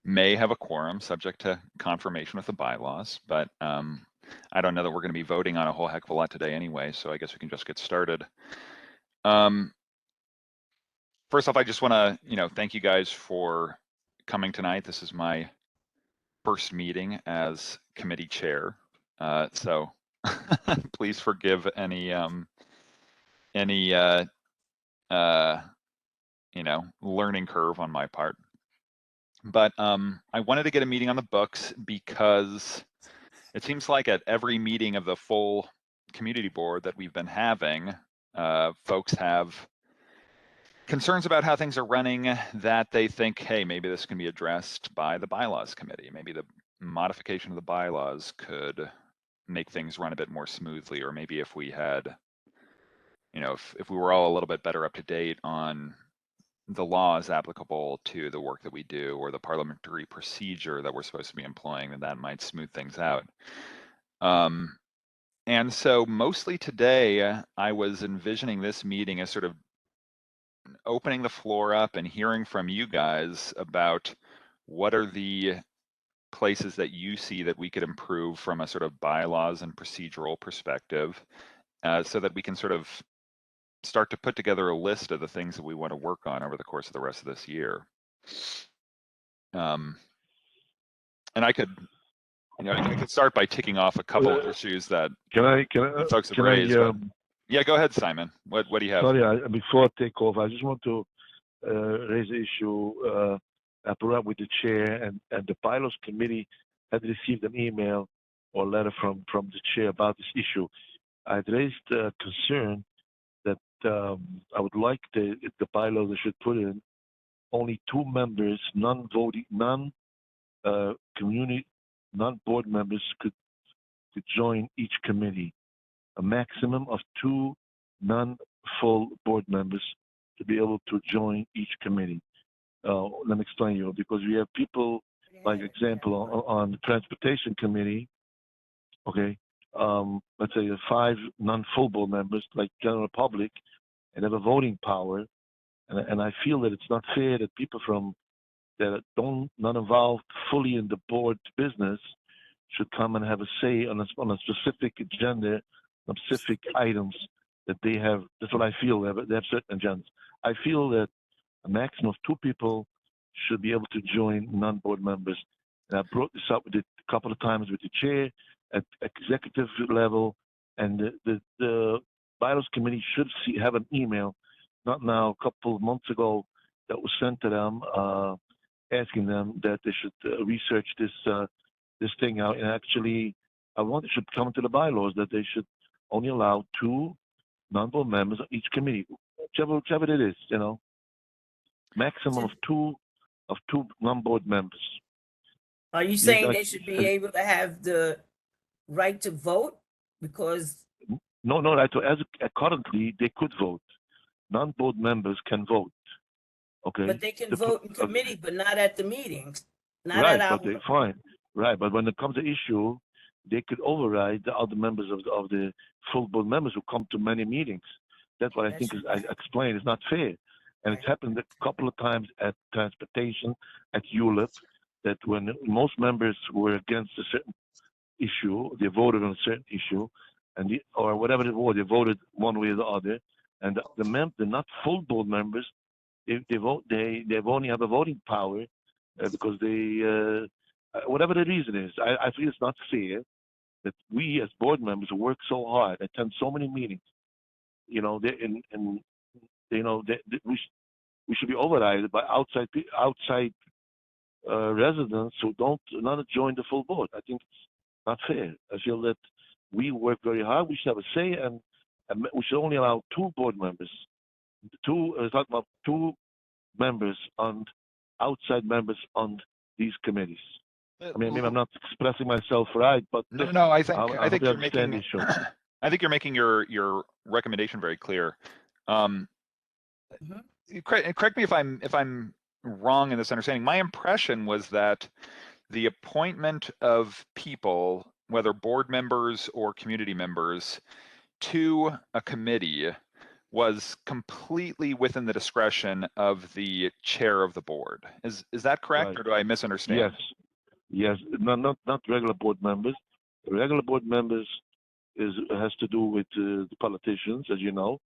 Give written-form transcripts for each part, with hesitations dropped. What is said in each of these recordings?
may have a quorum subject to confirmation with the bylaws, but I don't know that we're going to be voting on a whole heck of a lot today anyway, so I guess we can just get started. First off, I just want to, thank you guys for coming tonight. This is my first meeting as committee chair, so please forgive any learning curve on my part. But I wanted to get a meeting on the books because it seems like at every meeting of the full community board that we've been having, folks have concerns about how things are running that they think, hey, maybe this can be addressed by the bylaws committee. Maybe the modification of the bylaws could make things run a bit more smoothly, or maybe if we had, if we were all a little bit better up to date on the laws applicable to the work that we do or the parliamentary procedure that we're supposed to be employing, then that might smooth things out. And so mostly today, I was envisioning this meeting as sort of opening the floor up and hearing from you guys about what are the places that you see that we could improve from a sort of bylaws and procedural perspective, so that we can sort of start to put together a list of the things that we want to work on over the course of the rest of this year. And I could start by ticking off a couple of issues that folks have raised. Yeah, go ahead, Simon. What do you have? Sorry, before I take off, I just want to raise the issue I brought up with the chair, and the bylaws committee had received an email or letter from the chair about this issue. I had raised a concern that I would like the bylaws they should put in only 2 members, non-voting, non-community, non-board members could join each committee. A maximum of 2 non-full board members to be able to join each committee. Let me explain you, because we have people, like example, on the transportation committee, okay, let's say 5 non-full board members, like general public, and have a voting power, and I feel that it's not fair that people that not involved fully in the board business should come and have a say on a specific agenda, specific items that they have. That's what I feel. They have certain agendas. I feel that a maximum of 2 people should be able to join non-board members. And I brought this up a couple of times with the chair at executive level, and the bylaws committee should have an email, not now, a couple of months ago, that was sent to them, asking them that they should research this thing out. And actually, it should come to the bylaws that they should only allow 2 non-board members on each committee, whichever it is, maximum of two non-board members. Are you saying they should be able to have the right to vote? Because no, as currently they could vote. Non-board members can vote. Okay. But they can vote in committee, but not at the meetings. Not right, at our... but they fine. Right, but when it comes to issue, they could override the other members of the full board members who come to many meetings. That's what I think I explained. It's not fair. And it's happened a couple of times at transportation, at ULIP, that when most members were against a certain issue, they voted on a certain issue, or whatever it was, they voted one way or the other. And the not full board members, they only have a voting power because they, whatever the reason is, I feel it's not fair that we as board members work so hard, attend so many meetings, we should be overridden by outside residents who not join the full board. I think it's not fair. I feel that we work very hard. We should have a say, and we should only allow 2 board members. Talking about 2 members on outside members on these committees. I mean, maybe I'm not expressing myself right, but no, I think you're making I think you're making your recommendation very clear. Correct me if I'm wrong in this understanding. My impression was that the appointment of people, whether board members or community members, to a committee was completely within the discretion of the chair of the board. Is that correct, Right. or do I misunderstand? Yes, yes, not regular board members. Regular board members has to do with the politicians, as you know.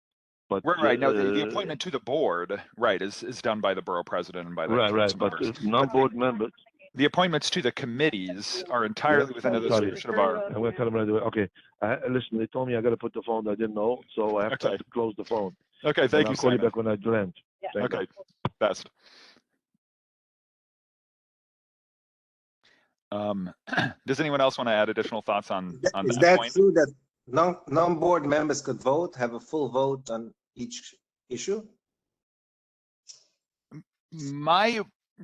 But Right. No, the appointment to the board, right, is done by the borough president and by the right. council But members. non-board members. The appointments to the committees are entirely within the Sorry. discretion of our. I'm gonna tell them right away. Okay, listen. They told me I got to put the phone. I didn't know, so I have Okay. to close the phone. Okay, And thank I'll you, call you Simon. back when I land. Thank you. Okay, best. Does anyone else want to add additional thoughts on Is that that point? true that non-board members could vote, have a full vote on each issue? My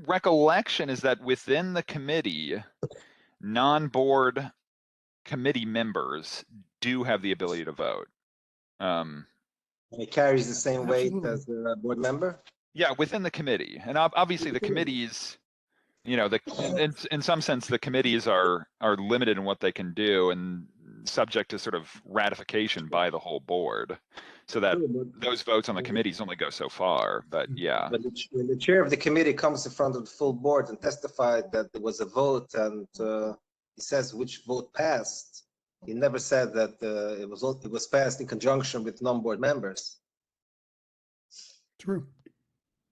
recollection is that within the committee, non-board committee members do have the ability to vote. It carries the same weight Absolutely. as a board member? Yeah, within the committee, and obviously the committees, you know, in some sense, the committees are limited in what they can do and subject to sort of ratification by the whole board, so that those votes on the committees only go so far. But yeah, But when the chair of the committee comes in front of the full board and testified that there was a vote and he says which vote passed, he never said that it was passed in conjunction with non-board members. True.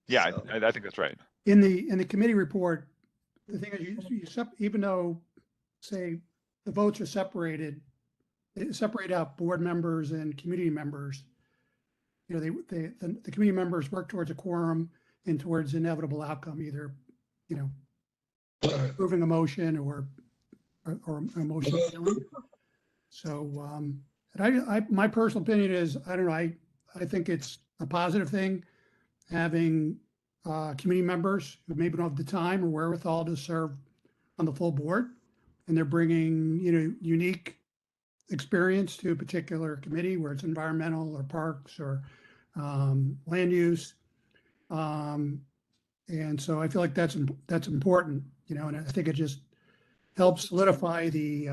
yeah, So- I think that's right. In the committee report, the thing is, even though, say, the votes are separated, they separate out board members and community members. You know, the committee members work towards a quorum and towards inevitable outcome, either, you know, approving a motion or a motion failing. So, and my personal opinion is, I don't know, I think it's a positive thing having committee members who maybe don't have the time or wherewithal to serve on the full board, and they're bringing, you know, unique experience to a particular committee, where it's environmental or parks or land use. And so I feel like that's important, you know, and I think it just helps solidify the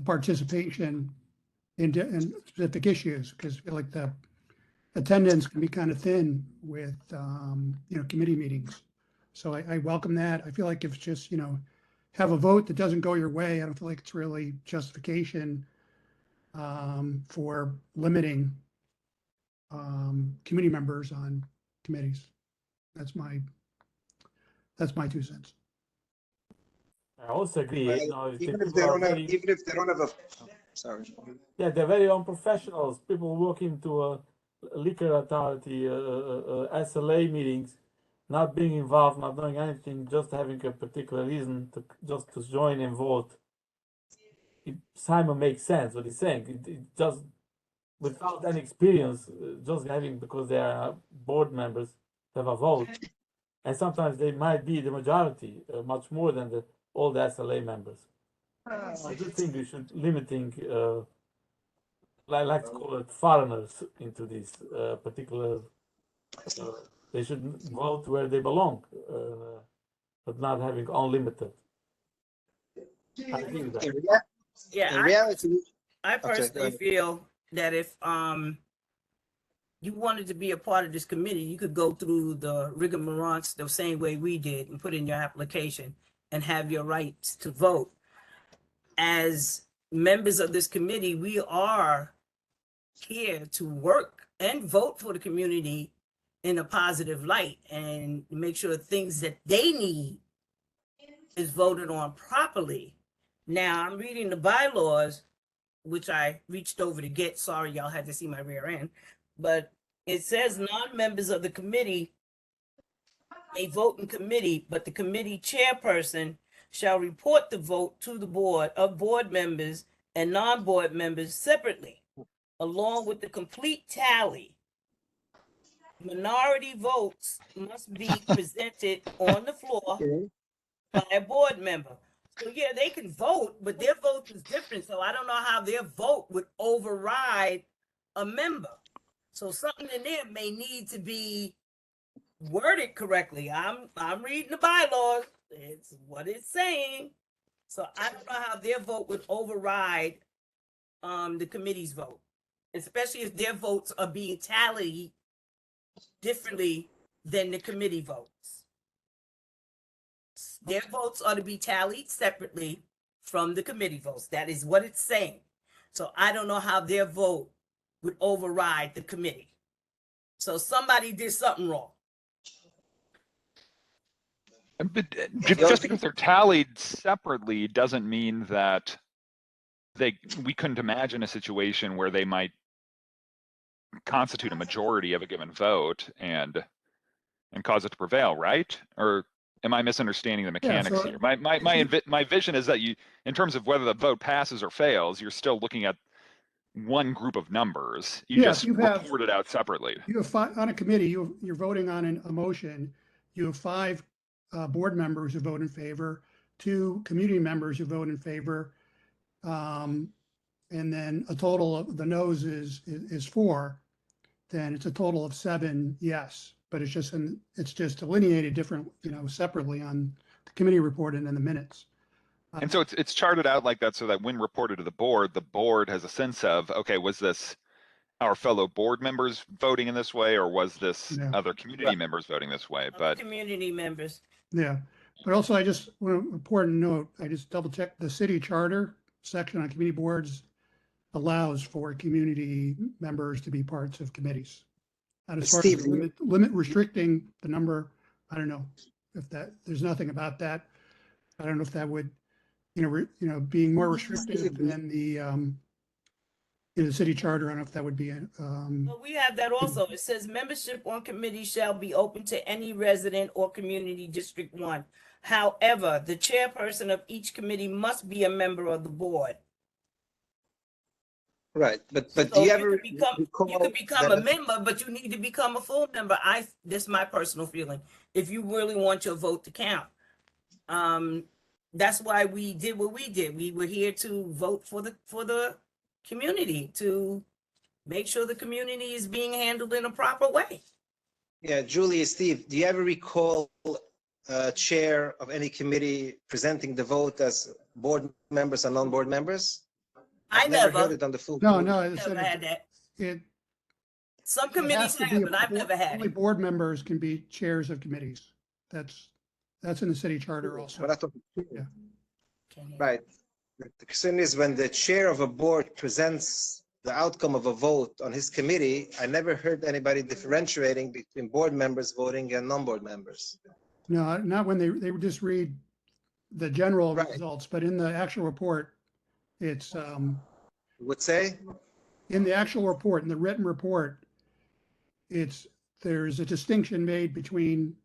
participation in specific issues, because I feel like the attendance can be kind of thin with, you know, committee meetings. So I welcome that. I feel like if it's just, you know, have a vote that doesn't go your way, I don't feel like it's really justification for limiting committee members on committees. That's my 2 cents. I also agree. You know, if Even the if they people are don't have, very- even if they don't have a, sorry. yeah, they're very unprofessionals. People walking to a liquor authority, SLA meetings, not being involved, not doing anything, just having a particular reason to join and vote. Simon makes sense what he's saying. It just without any experience, just having because they are board members have a vote, and sometimes they might be the majority, much more than all the SLA members. I do think we should limiting, like to call it foreigners into this particular. They should vote where they belong, but not having unlimited. I agree with that. Yeah, In reality, I go personally ahead. feel that if you wanted to be a part of this committee, you could go through the rigmarole the same way we did and put in your application and have your rights to vote. As members of this committee, we are here to work and vote for the community in a positive light and make sure things that they need is voted on properly. Now, I'm reading the bylaws, which I reached over to get. Sorry, y'all had to see my rear end. But it says non-members of the committee may vote in committee, but the committee chairperson shall report the vote to the board of board members and non-board members separately, along with the complete tally. Minority votes must be presented on the floor by a board member. So yeah, they can vote, but their vote is different. So I don't know how their vote would override a member. So something in there may need to be worded correctly. I'm reading the bylaws. It's what it's saying. So I don't know how their vote would override the committee's vote. especially if their votes are being tallied differently than the committee votes. Their votes are to be tallied separately from the committee votes. That is what it's saying. So I don't know how their vote would override the committee. So somebody did something wrong. But just because they're tallied separately doesn't mean that we couldn't imagine a situation where they might constitute a majority of a given vote and cause it to prevail, right? Or am I misunderstanding the mechanics so- here? My vision is that in terms of whether the vote passes or fails, you're still looking at one group of numbers. You Yeah, just you have- report it out separately. You have five, on a committee, you're voting on a motion. You have five board members who vote in favor, 2 community members who vote in favor. And then a total of the no's is 4. Then it's a total of 7 yes, but it's just delineated different, separately on the committee report and in the minutes. And so it's charted out like that so that when reported to the board has a sense of, okay, was this our fellow board members voting in this way, or was this Yeah. other community members voting this way? But Community members. Yeah, but also I just want an important note. I just double checked the city charter section on committee boards allows for community members to be parts of committees. And as far as Steve, the limit restricting the number, I don't know if there's nothing about that. I don't know if that would, being more restrictive than the city charter. I don't know if that would be, Well, we have that also. It says membership on committee shall be open to any resident or community District 1. However, the chairperson of each committee must be a member of the board. Right, but So do you ever could become recall a member, but you need to become a full member. This is my personal feeling. If you really want your vote to count, that's why we did what we did. We were here to vote for the community, to make sure the community is being handled in a proper way. Yeah, Julie, Steve, do you ever recall chair of any committee presenting the vote as board members and non-board members? I I've heard never it on the full. no, board. no. never had that. It Some it committees has to have, be but I've never had only it. board members can be chairs of committees. That's in the city charter also. But I thought, Yeah. right. The concern is when the chair of a board presents the outcome of a vote on his committee, I never heard anybody differentiating between board members voting and non-board members. No, not when they would just read the general Right. results, but in the actual report, it's Would say, in the actual report, in the written report, there's a distinction made between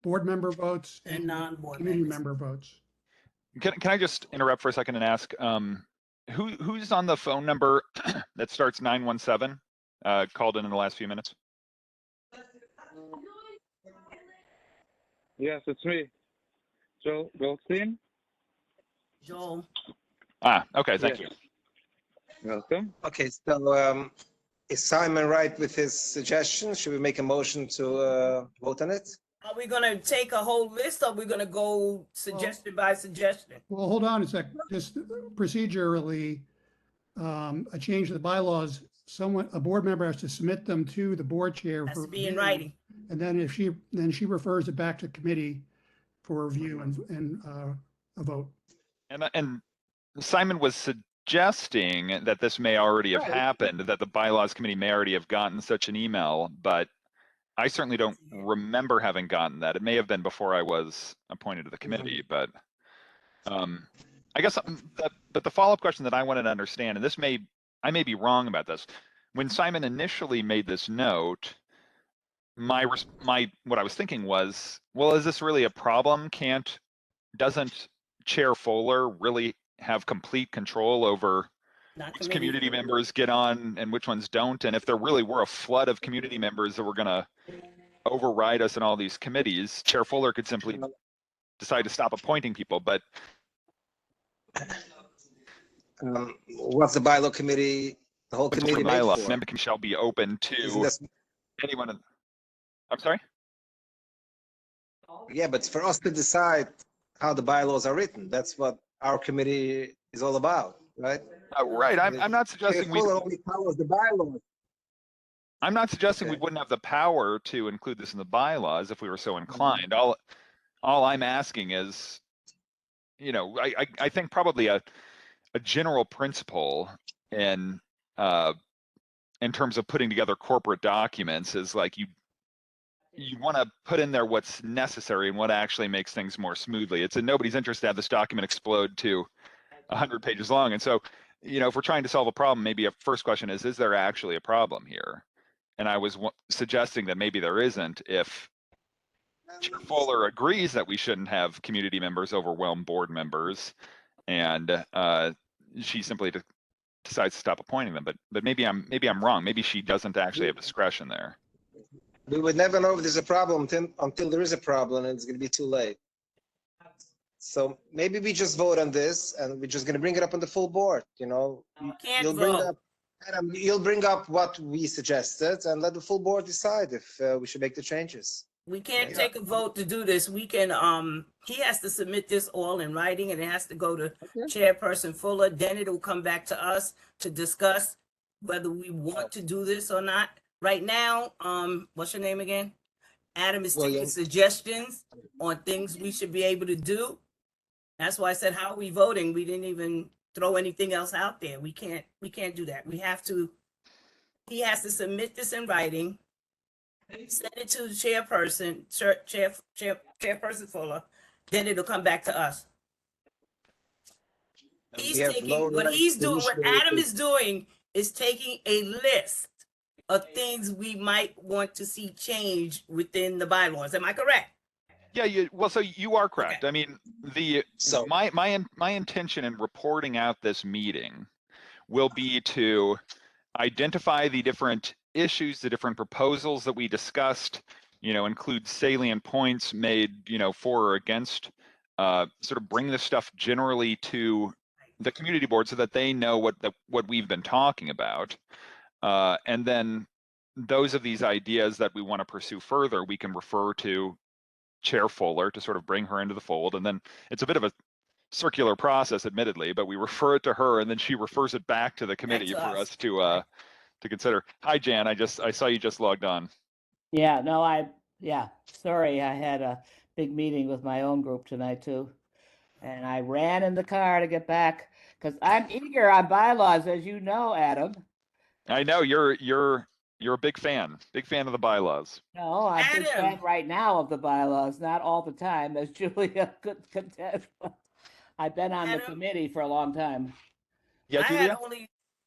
board member votes And and non-board committee members. member votes. can I just interrupt for a second and ask, who's on the phone number that starts 917, called in the last few minutes? Yes, it's me. Joe Goldstein. Joel, Okay, thank you. Welcome. okay, so is Simon right with his suggestion? Should we make a motion to vote on it? are we gonna take a whole list, or are we gonna go suggestion by suggestion? Well, hold on a sec. Just procedurally, a change to the bylaws, a board member has to submit them to the board chair. Has for to be in review. writing. And then she refers it back to committee for review and a vote. And Simon was suggesting that this may already have happened, that the bylaws committee may already have gotten such an email, but I certainly don't remember having gotten that. It may have been before I was appointed to the committee, but I guess but the follow-up question that I wanted to understand, and I may be wrong about this. When Simon initially made this note, what I was thinking was, well, is this really a problem? Doesn't Chair Fuller really have complete control over Not which community members get on and which ones don't? And if there really were a flood of community members that were gonna override us in all these committees, Chair Fuller could simply decide to stop appointing people, but What's the bylaw committee, the whole committee made bylaw, for? member shall be open Isn't to this- anyone. I'm sorry? Yeah, but for us to decide how the bylaws are written, that's what our committee is all about, right? Right. I'm not Chair suggesting we. Fuller only follows the bylaws. I'm not suggesting we Okay. wouldn't have the power to include this in the bylaws if we were so Mm-hmm. inclined. All I'm asking is, I think probably a general principle in terms of putting together corporate documents is like you want to put in there what's necessary and what actually makes things more smoothly. It's in nobody's interest to have this document explode to 100 pages long. And so, if we're trying to solve a problem, maybe a first question is there actually a problem here? And I was suggesting that maybe there isn't if Chair Fuller agrees that we shouldn't have community members overwhelm board members, and she simply decides to stop appointing them. But maybe I'm wrong. Maybe she doesn't actually have discretion there. We would never know if there's a problem until there is a problem, and it's going to be too late. So maybe we just vote on this, and we're just going to bring it up on the full board. You can't You'll bring vote. up, Adam, you'll bring up what we suggested, and let the full board decide if we should make the changes. We can't Yeah. take a vote to do this. We can, he has to submit this all in writing and it has to go to Chairperson Fuller. Then it'll come back to us to discuss whether we want to do this or not. Right now, what's your name again? Adam is taking William. suggestions on things we should be able to do. That's why I said, how are we voting? We didn't even throw anything else out there. We can't do that. He has to submit this in writing, send it to the chairperson, Chairperson Fuller, then it'll come back to us. He's We have taking, no what right he's to doing, what initiate Adam it. is doing is taking a list of things we might want to see change within the bylaws. Am I correct? Yeah, so you are correct. Okay. I mean, So- my intention in reporting out this meeting will be to identify the different issues, the different proposals that we discussed, include salient points made, for or against, sort of bring this stuff generally to the community board so that they know what we've been talking about. And then those of these ideas that we want to pursue further, we can refer to Chair Fuller to sort of bring her into the fold. And then it's a bit of a circular process, admittedly, but we refer it to her and then she refers it back to the committee to for us. us to consider. Hi, Jan. I saw you just logged on. Yeah, no, sorry, I had a big meeting with my own group tonight too. And I ran in the car to get back because I'm eager on bylaws, as you know, Adam. I know you're a big fan of the bylaws. No, I'm a big fan Adam. right now of the bylaws, not all the time, as Julia could contest. I've been on the Adam. committee for a long time. Yeah, Julia?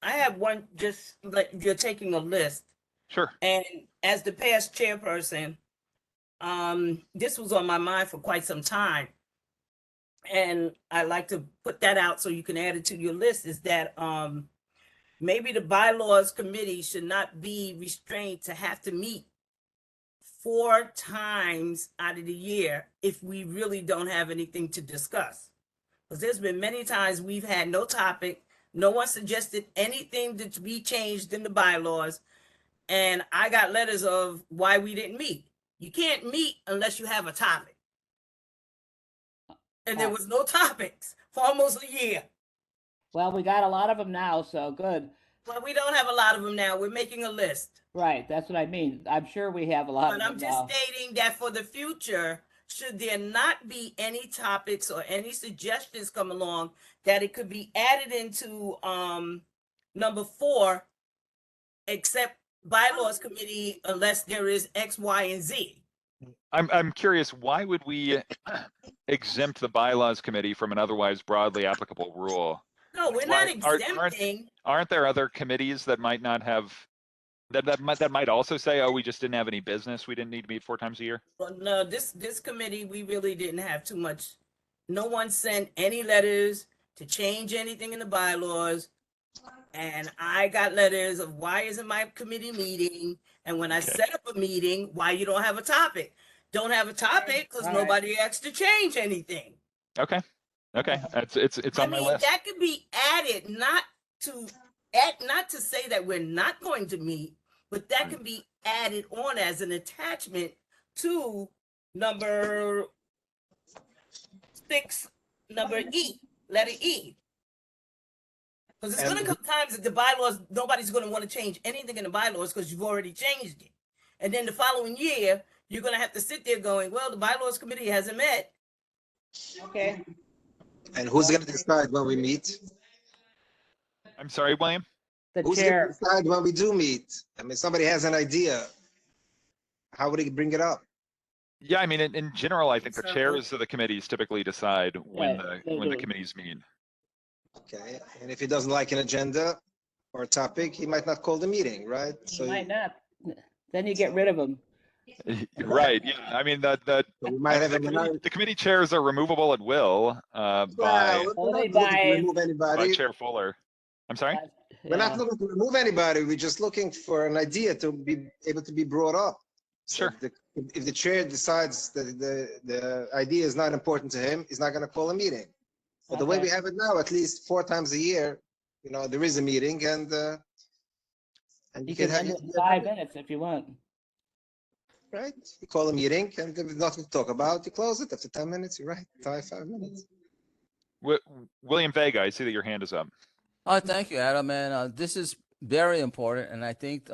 I have one, just like you're taking a list. Sure. And as the past chairperson, this was on my mind for quite some time. And I like to put that out so you can add it to your list, is that maybe the bylaws committee should not be restrained to have to meet 4 times out of the year if we really don't have anything to discuss. Because there's been many times we've had no topic, no one suggested anything to be changed in the bylaws, and I got letters of why we didn't meet. You can't meet unless you have a topic. And there was no topics for almost a year. Well, we got a lot of them now, so good. Well, we don't have a lot of them now. We're making a list. Right, that's what I mean. I'm sure we have a lot But of I'm them just now. stating that for the future, should there not be any topics or any suggestions come along, that it could be added into number 4, except bylaws committee, unless there is X, Y, and Z. I'm curious, why would we exempt the bylaws committee from an otherwise broadly applicable rule? No, we're not Why- exempting. Aren't there other committees that might not have that might also say, oh, we just didn't have any business, we didn't need to meet 4 times a year? Well, no, this committee, we really didn't have too much. No one sent any letters to change anything in the bylaws. And I got letters of why isn't my committee meeting? And when I set up a meeting, why you don't have a topic? Don't have a topic because All right. nobody asked to change anything. Okay. It's I on my mean, list. that could be added, not to say that we're not going to meet, but that can be added on as an attachment to number 6, number E, letter E. Because it's going to come times that the bylaws, nobody's going to want to change anything in the bylaws because you've already changed it. And then the following year, you're going to have to sit there going, well, the bylaws committee hasn't met. Okay. And who's going to decide when we meet? I'm sorry, William? The Who's going to chair. decide when we do meet? I mean, somebody has an idea. How would he bring it up? Yeah, I mean, in general, I think the So- chairs of the committees typically decide when Yeah, the they when the do. committees meet. Okay, and if he doesn't like an agenda or a topic, he might not call the meeting, right? You might not. Then you get rid of them. Right. Yeah. I mean, the we might have the a committee, minority. the committee chairs are removable at will by Well, we're Only not looking to by- remove anybody. Chair Fuller. I'm sorry. We're not Yeah. looking to remove anybody. We're just looking for an idea to be able to be brought up. So Sure. if the chair decides that the idea is not important to him, he's not going to call a meeting. But the way Okay. we have it now, at least 4 times a year, there is a meeting, and You can end it in 5 minutes if you want. right. You call a meeting, and if there's nothing to talk about, you close it after 10 minutes. You're right. 5 minutes. William Vega, I see that your hand is up. Oh, thank you, Adam. And this is very important. And I think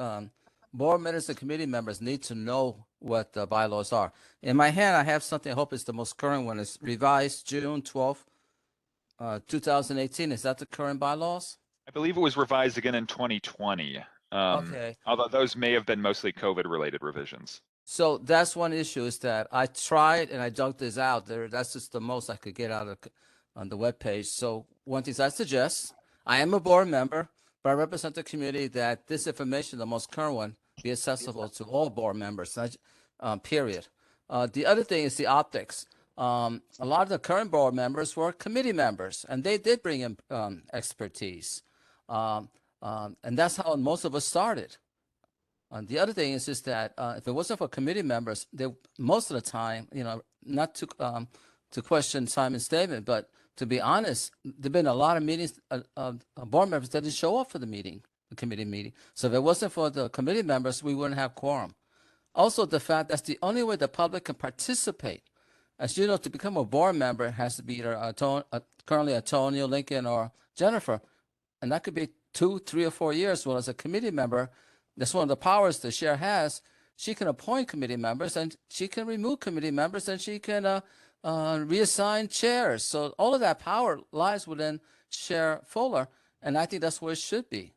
board members and committee members need to know what the bylaws are. In my hand, I have something. I hope it's the most current one. It's revised June 12th, 2018. Is that the current bylaws? I believe it was revised again in 2020. Okay. Although those may have been mostly COVID-related revisions. So that's one issue is that I tried and I dug this out there. That's just the most I could get out of on the webpage. So one thing I suggest, I am a board member, but I represent the community that this information, the most current one, be accessible to all board members, period. The other thing is the optics. A lot of the current board members were committee members, and they did bring in expertise. And that's how most of us started. The other thing is that if it wasn't for committee members, they most of the time, not to question Simon's statement, but to be honest, there've been a lot of meetings, board members that didn't show up for the committee meeting. So if it wasn't for the committee members, we wouldn't have quorum. Also, the fact that's the only way the public can participate. As you know, to become a board member, it has to be either currently Antonio, Lincoln, or Jennifer, and that could be 2, 3, or 4 years. Well, as a committee member, that's one of the powers the chair has. She can appoint committee members, and she can remove committee members, and she can reassign chairs. So all of that power lies within Chair Fuller, and I think that's where it should be.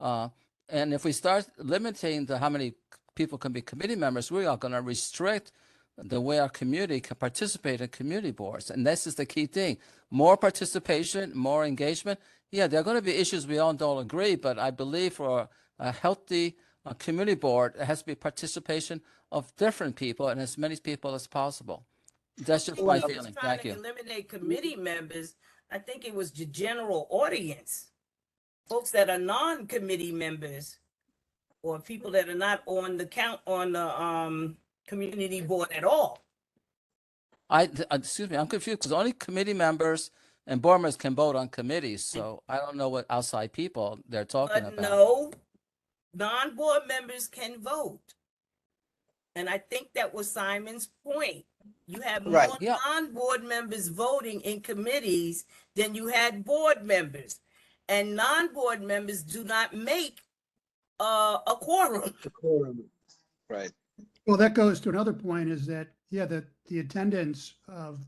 And if we start limiting how many people can be committee members, we are going to restrict the way our community can participate in community boards. And this is the key thing. More participation, more engagement. Yeah, there are going to be issues we all don't agree, but I believe for a healthy community board, it has to be participation of different people and as many people as possible. That's just my When he was feeling. trying Thank to you. eliminate committee members, I think it was the general audience, folks that are non-committee members, or people that are not on the community board at all. Excuse me, I'm confused because only committee members and board members can vote on committees. So I don't know what outside people they're talking But about. no, non-board members can vote. And I think that was Simon's point. You have Right. more Yeah. non-board members voting in committees than you had board members. And non-board members do not make a quorum. Right. Well, that goes to another point is that, yeah, the attendance of,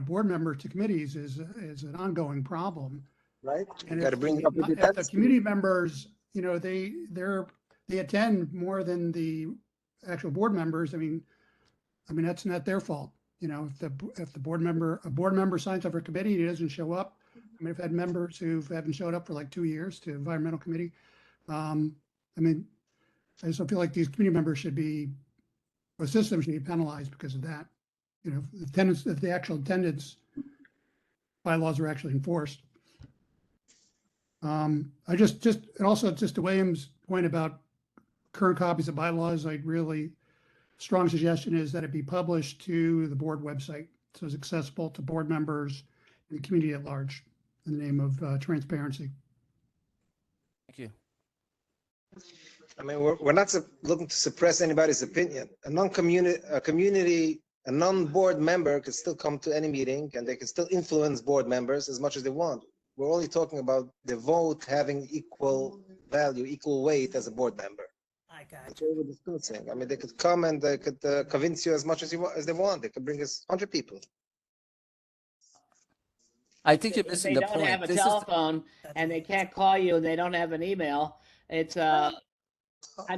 board members to committees is an ongoing problem. Right. You And got to if bring the- it up with the if the attendance. community members, they attend more than the actual board members. I mean, that's not their fault. If a board member signs up for a committee, and he doesn't show up. I mean, I've had members who haven't showed up for like 2 years to environmental committee. I just don't feel like these committee members or systems should be penalized because of that. If the actual attendance bylaws are actually enforced. And also just to William's point about current copies of bylaws, strong suggestion is that it be published to the board website. So it's accessible to board members and the community at large in the name of transparency. Thank you. I mean, we're not looking to suppress anybody's opinion. A non-board member can still come to any meeting, and they can still influence board members as much as they want. we're only talking about the vote having equal value, equal weight as a board member. I got That's you. what we're discussing. I mean, they could come and they could convince you as much as as they want. They could bring us 100 people. I think you're If missing they the don't have point. a This is, telephone That's and what they it can't call you and they don't have an email, it's I'm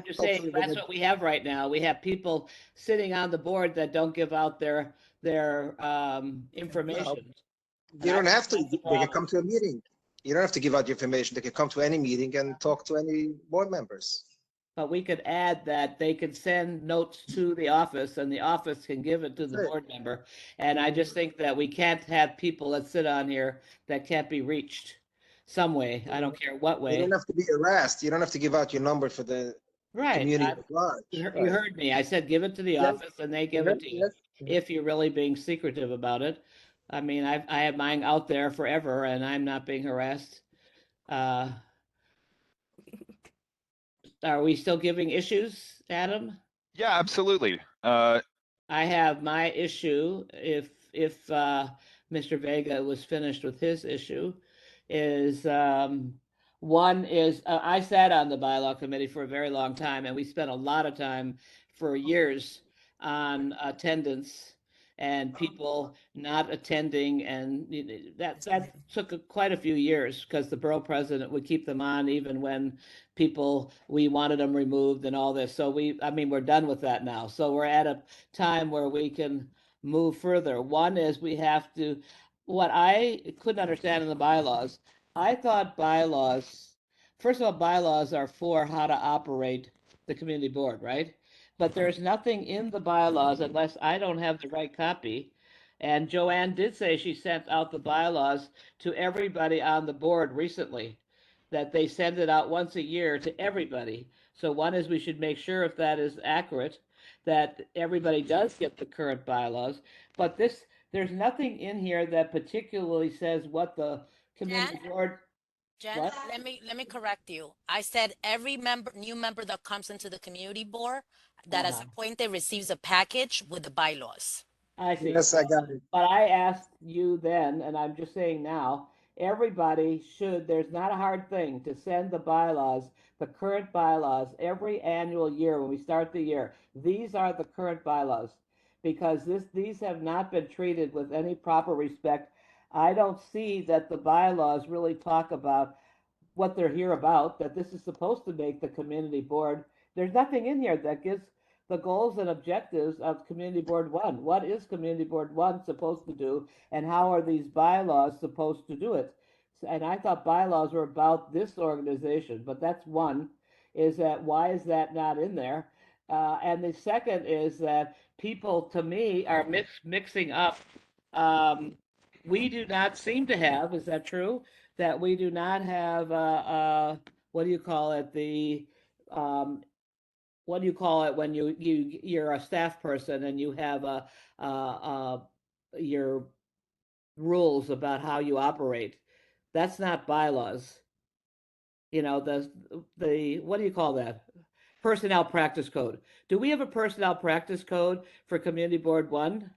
just saying Hopefully, that's what we have right now. We have people sitting on the board that don't give out their information. you don't have to. That's the They can problem. come to a meeting. You don't have to give out your information. They can come to any meeting and talk to any board members. But we could add that they could send notes to the office and the office can give it to the Right. board member. And I just think that we can't have people that sit on here that can't be reached some way. I don't care what You way. don't have to be harassed. You don't have to give out your number for the Right. community I- at large. You Right. heard me. I said, give it to the Yeah. office and they give it to you. If you're really being secretive about it. I mean, I have mine out there forever and I'm not being harassed. Are we still giving issues, Adam? Yeah, absolutely. I have my issue, if Mr. Vega was finished with his issue, is one is I sat on the bylaw committee for a very long time, and we spent a lot of time for years on attendance and people not attending, and that took quite a few years because the borough president would keep them on even when we wanted them removed and all this. So I mean, we're done with that now. So we're at a time where we can move further. One is we have to, what I couldn't understand in the bylaws, I thought bylaws, first of all, bylaws are for how to operate the community board, right? But there's nothing in the bylaws unless I don't have the right copy. And Joanne did say she sent out the bylaws to everybody on the board recently, that they send it out once a year to everybody. So one is we should make sure if that is accurate, that everybody does get the current bylaws. But there's nothing in here that particularly says what the community board. Jen, What? let me correct you. I said every new member that comes into the community board that is Uh-huh. appointed receives a package with the bylaws. I see. Yes, I got it. But I asked you then, and I'm just saying now, everybody should, there's not a hard thing to send the bylaws, the current bylaws, every annual year when we start the year. These are the current bylaws because these have not been treated with any proper respect. I don't see that the bylaws really talk about what they're here about, that this is supposed to make the community board. There's nothing in here that gives the goals and objectives of Community Board One. What is Community Board One supposed to do, and how are these bylaws supposed to do it? And I thought bylaws were about this organization, but that's one. Is that why is that not in there? And the second is that people, to me, are mixing up. We do not seem to have. Is that true? That we do not have what do you call it? What do you call it when you're a staff person and you have your rules about how you operate? That's not bylaws. You know, the what do you call that? Personnel practice code. Do we have a personnel practice code for Community Board One?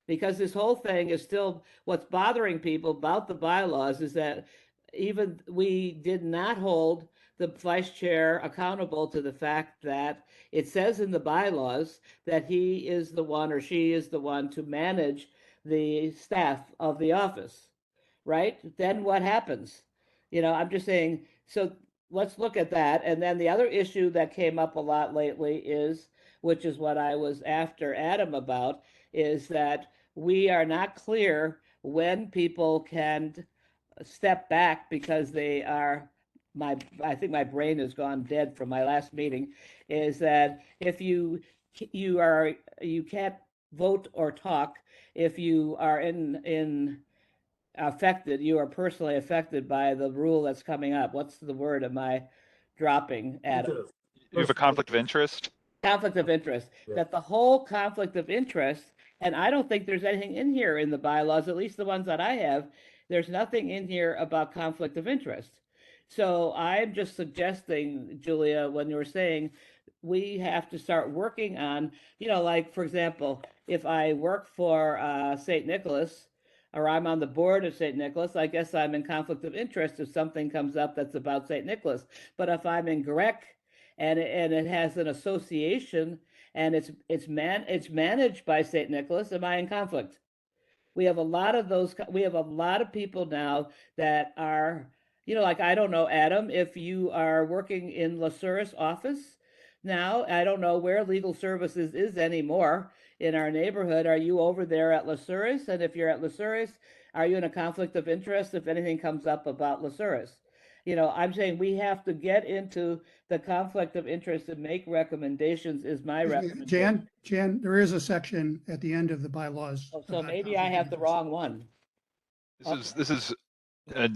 Because this whole thing is still, what's bothering people about the bylaws is that even we did not hold the vice chair accountable to the fact that it says in the bylaws that he is the one or she is the one to manage the staff of the office, right? Then what happens? You know, I'm just saying, so let's look at that. And then the other issue that came up a lot lately is, which is what I was after Adam about, is that we are not clear when people can step back because they are, I think my brain has gone dead from my last meeting, is that if you can't vote or talk if you are you are personally affected by the rule that's coming up. What's the word am I dropping, Adam? Interest. You have a conflict of interest? Conflict of interest, Yeah. that the whole conflict of interest, and I don't think there's anything in here in the bylaws, at least the ones that I have, there's nothing in here about conflict of interest. So I'm just suggesting, Julia, when you were saying we have to start working on, like, for example, if I work for St. Nicholas, or I'm on the board of St. Nicholas, I guess I'm in conflict of interest if something comes up that's about St. Nicholas. But if I'm in GREC and it has an association and it's managed by St. Nicholas, am I in conflict? We have a lot of those. We have a lot of people now that are, like, I don't know, Adam, if you are working in Lasouris office now, I don't know where legal services is anymore in our neighborhood. Are you over there at Lasouris? And if you're at Lasouris, are you in a conflict of interest if anything comes up about Lasouris? I'm saying we have to get into the conflict of interest and make recommendations is my recommendation. Jan, there is a section at the end of the bylaws. Oh, so about maybe I conflict of have the interest. wrong one. This is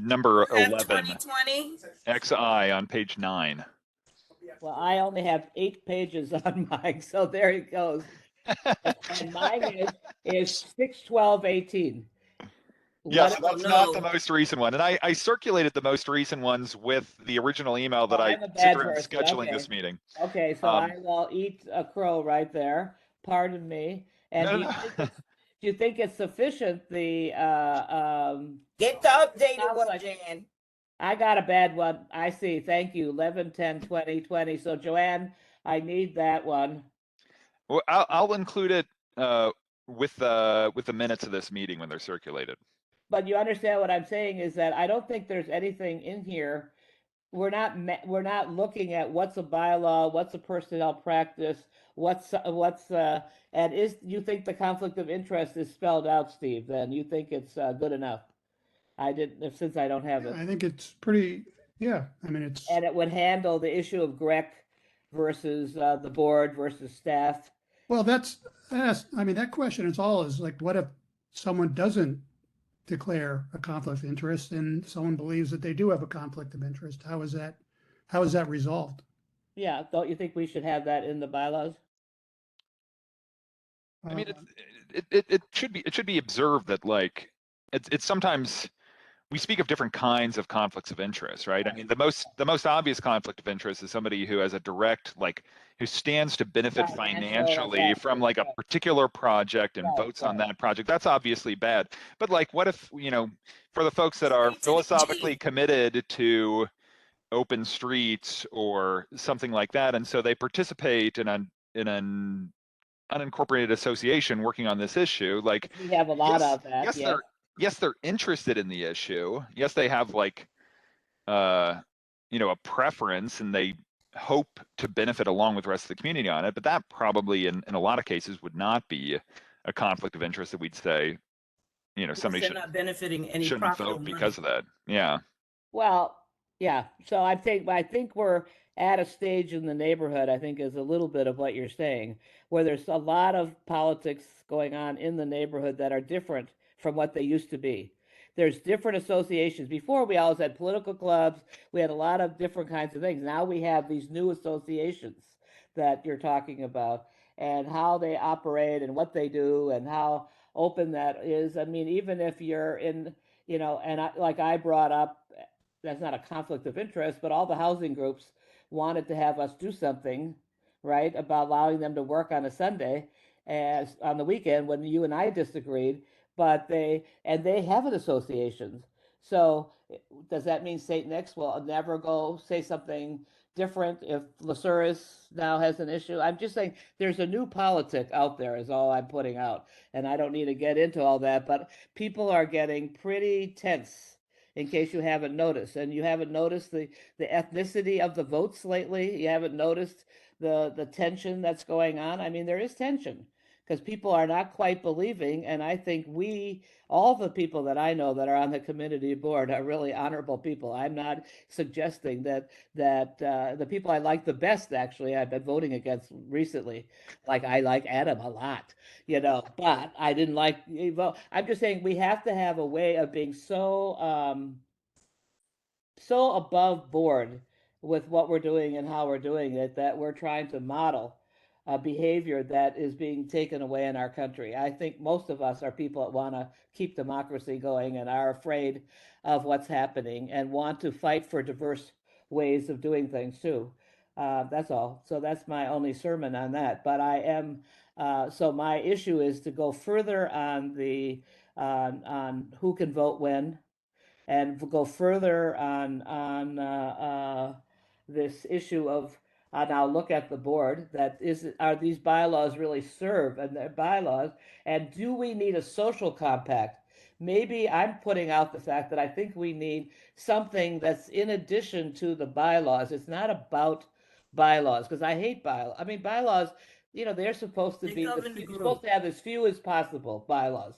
number Have 11, 2020? XI on page 9. Well, I only have 8 pages on mine, so there it goes. And mine is 6/12/18. Yes, What- that's Oh, not no. the most recent one. And I circulated the most recent ones with the original email that Oh, I I'm a sent bad around person. scheduling Okay. this meeting. Okay, so Um, I will eat a crow right there. Pardon me. And No, do no, do you think it's sufficient? Get the updated one, Conflict. Jan. I got a bad one. I see. Thank you. 11/10/2020. So Joanne, I need that one. Well, I'll include it with the minutes of this meeting when they're circulated. But you understand what I'm saying is that I don't think there's anything in here. We're not looking at what's a bylaw, what's a personnel practice, and you think the conflict of interest is spelled out, Steve? Then you think it's good enough? I didn't, since I don't have it. I think it's pretty, yeah, I mean, it's, And it would handle the issue of GREC versus the board versus staff. well, I mean, that question is like, what if someone doesn't declare a conflict of interest and someone believes that they do have a conflict of interest? How is that resolved? Yeah, don't you think we should have that in the bylaws? I mean, Uh, it should be observed that like it's sometimes we speak of different kinds of conflicts of interest, right? I mean, the most obvious conflict of interest is somebody who has a direct, like, who stands to benefit Financial financially effect, from like a right. particular project and Right, votes on right. that project. That's obviously bad. But like, what if, for the folks that are Straight to the philosophically G. committed to open streets or something like that, and so they participate in an unincorporated association working on this issue, like, We have a lot yes, of that, yes, yes. they're interested in the issue. Yes, they have like, a preference and they hope to benefit along with the rest of the community on it. But that probably in a lot of cases would not be a conflict of interest that we'd say, somebody They're not benefiting any shouldn't profit or vote money. because of that. Yeah. Well, yeah, so I think we're at a stage in the neighborhood, I think is a little bit of what you're saying, where there's a lot of politics going on in the neighborhood that are different from what they used to be. There's different associations. Before we always had political clubs, we had a lot of different kinds of things. Now we have these new associations that you're talking about and how they operate and what they do and how open that is. I mean, even if you're in, and I brought up, that's not a conflict of interest, but all the housing groups wanted to have us do something, right, about allowing them to work on a Sunday as on the weekend when you and I disagreed, but they have an association. So does that mean St. Nick's will never go say something different if Lasouris now has an issue? I'm just saying there's a new politic out there is all I'm putting out. And I don't need to get into all that, but people are getting pretty tense in case you haven't noticed. And you haven't noticed the ethnicity of the votes lately. You haven't noticed the tension that's going on. I mean, there is tension because people are not quite believing. And I think all the people that I know that are on the community board are really honorable people. I'm not suggesting that the people I like the best, actually, I've been voting against recently. Like I like Adam a lot, but I didn't like, I'm just saying we have to have a way of being so above board with what we're doing and how we're doing it that we're trying to model a behavior that is being taken away in our country. I think most of us are people that want to keep democracy going and are afraid of what's happening and want to fight for diverse ways of doing things too. That's all. So that's my only sermon on that. But I am So my issue is to go further on the on who can vote when, and go further on this issue of now look at the board, that is, are these bylaws really serve and their bylaws, and do we need a social compact? Maybe I'm putting out the fact that I think we need something that's in addition to the bylaws. It's not about bylaws, because I hate bylaws. I mean, bylaws, they're supposed to They be, govern the you're group. supposed to have as few as possible bylaws.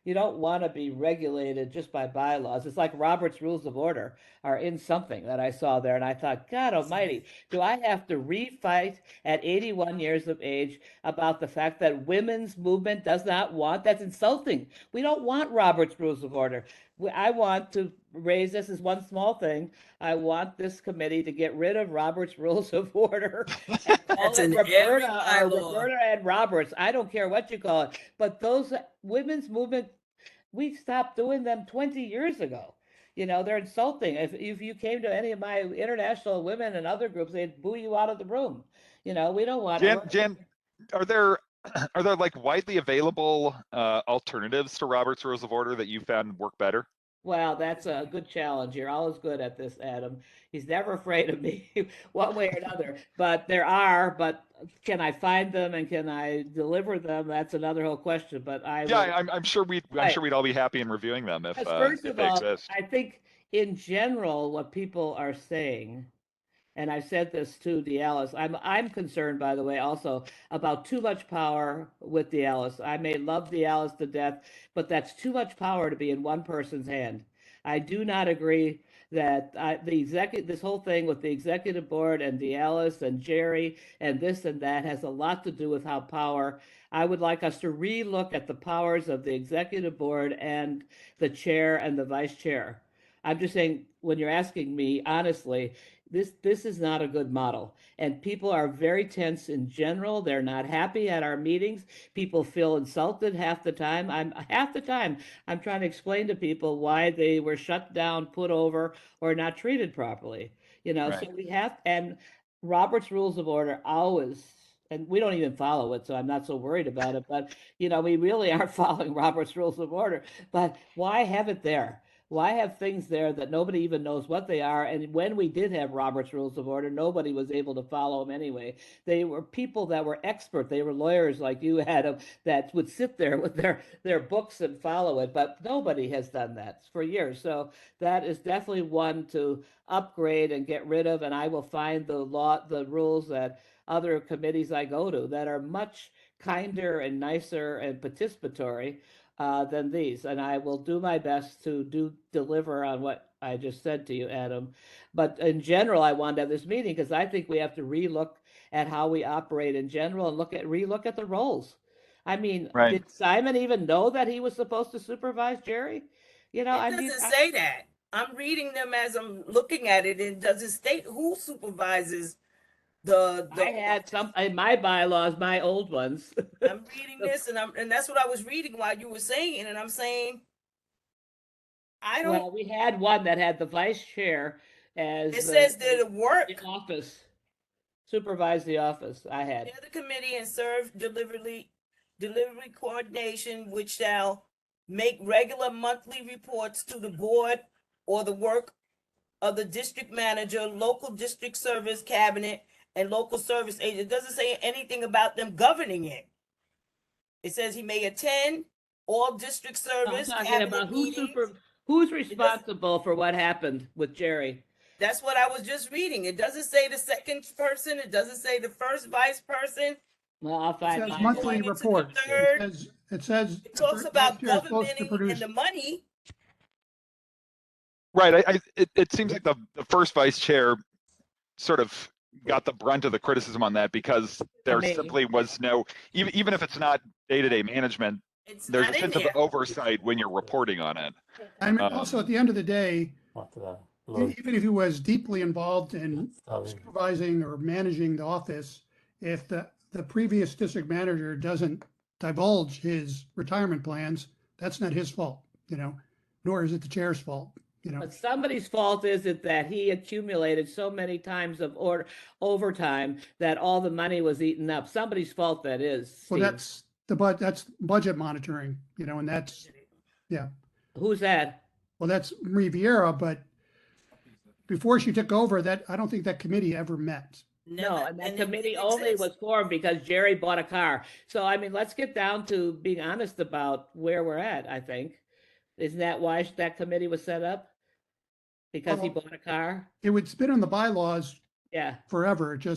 You don't want to be regulated just by bylaws. It's like Robert's Rules of Order are in something that I saw there, and I thought, God almighty, do I have to refight at 81 years of age about the fact that women's movement does not want? That's insulting. We don't want Robert's Rules of Order. I want to raise this as one small thing. I want this committee to get rid of Robert's Rules of Order. And call That's it in every Roberta or bylaw. Roberta and Roberts. I don't care what you call it. But those women's movement, we stopped doing them 20 years ago. They're insulting. If you came to any of my international women and other groups, they'd boo you out of the room. We don't want Jan, are there like widely available alternatives to Robert's Rules of Order that you found work better? Well, that's a good challenge. You're always good at this, Adam. He's never afraid of me one way or another. But but can I find them and can I deliver them? That's another whole question. But I'm sure we'd all be happy in reviewing them if first if of they all, exist. I think in general what people are saying, and I've said this to D'Alice, I'm concerned, by the way, also about too much power with D'Alice. I may love D'Alice to death, but that's too much power to be in one person's hand. I do not agree that this whole thing with the executive board and D'Alice and Jerry and this and that has a lot to do with how power. I would like us to relook at the powers of the executive board and the chair and the vice chair. I'm just saying, when you're asking me honestly, this is not a good model, and people are very tense in general. They're not happy at our meetings. People feel insulted half the time. I'm trying to explain to people why they were shut down, put over, or not treated properly. Right. So we have, and Robert's Rules of Order always, and we don't even follow it, so I'm not so worried about it. But we really aren't following Robert's Rules of Order. But why have it there? Why have things there that nobody even knows what they are? And when we did have Robert's Rules of Order, nobody was able to follow them anyway. They were people that were expert. They were lawyers like you, Adam, that would sit there with their books and follow it. But nobody has done that for years. So that is definitely one to upgrade and get rid of. And I will find the rules that other committees I go to that are much kinder and nicer and participatory than these. And I will do my best to deliver on what I just said to you, Adam. But in general, I wanted to have this meeting because I think we have to relook at how we operate in general and relook at the roles. I mean, Right. Did Simon even know that he was supposed to supervise Jerry? It doesn't say that. I'm reading them as I'm looking at it, and does it state who supervises the I had some in my bylaws, my old ones. I'm reading this, and that's what I was reading while you were saying, and I'm saying, I don't. Well, we had one that had the vice chair as It says that it work. the office, supervise the office. I had. Chair the committee and serve delivery coordination, which shall make regular monthly reports to the board or the work of the district manager, local district service cabinet, and local service agent. It doesn't say anything about them governing it. It says he may attend all district I'm service talking cabinet about meetings. who's responsible for what happened with Jerry. That's what I was just reading. It doesn't say the second person. It doesn't say the first vice person. Well, I'll It find says mine. monthly Going into the report. third. It says. It talks the about vice chair is supposed to government produce- and the money. Right. It seems like the first vice chair sort of got the brunt of the criticism on that because there Maybe. simply was no, even if it's not day-to-day management, It's there's not a in sense of there. oversight when you're reporting on it. I mean, also, at the end of the day, even if he was deeply involved in supervising or managing the office, if the previous district manager doesn't divulge his retirement plans, that's not his fault, nor is it the chair's fault. you know, But somebody's fault is it that he accumulated so many times of overtime that all the money was eaten up. Somebody's fault that is, well, Steve. that's budget monitoring, you know, and that's, Who's that? well, that's Marie Vieira, but before she took over, that, I don't think that committee ever met. No, Never- and that and it committee didn't only exist. was formed because Jerry bought a car. So, I mean, let's get down to being honest about where we're at, I think. Isn't that why that committee was set up? Because he Well- bought a car? It's been in the bylaws Yeah. forever. For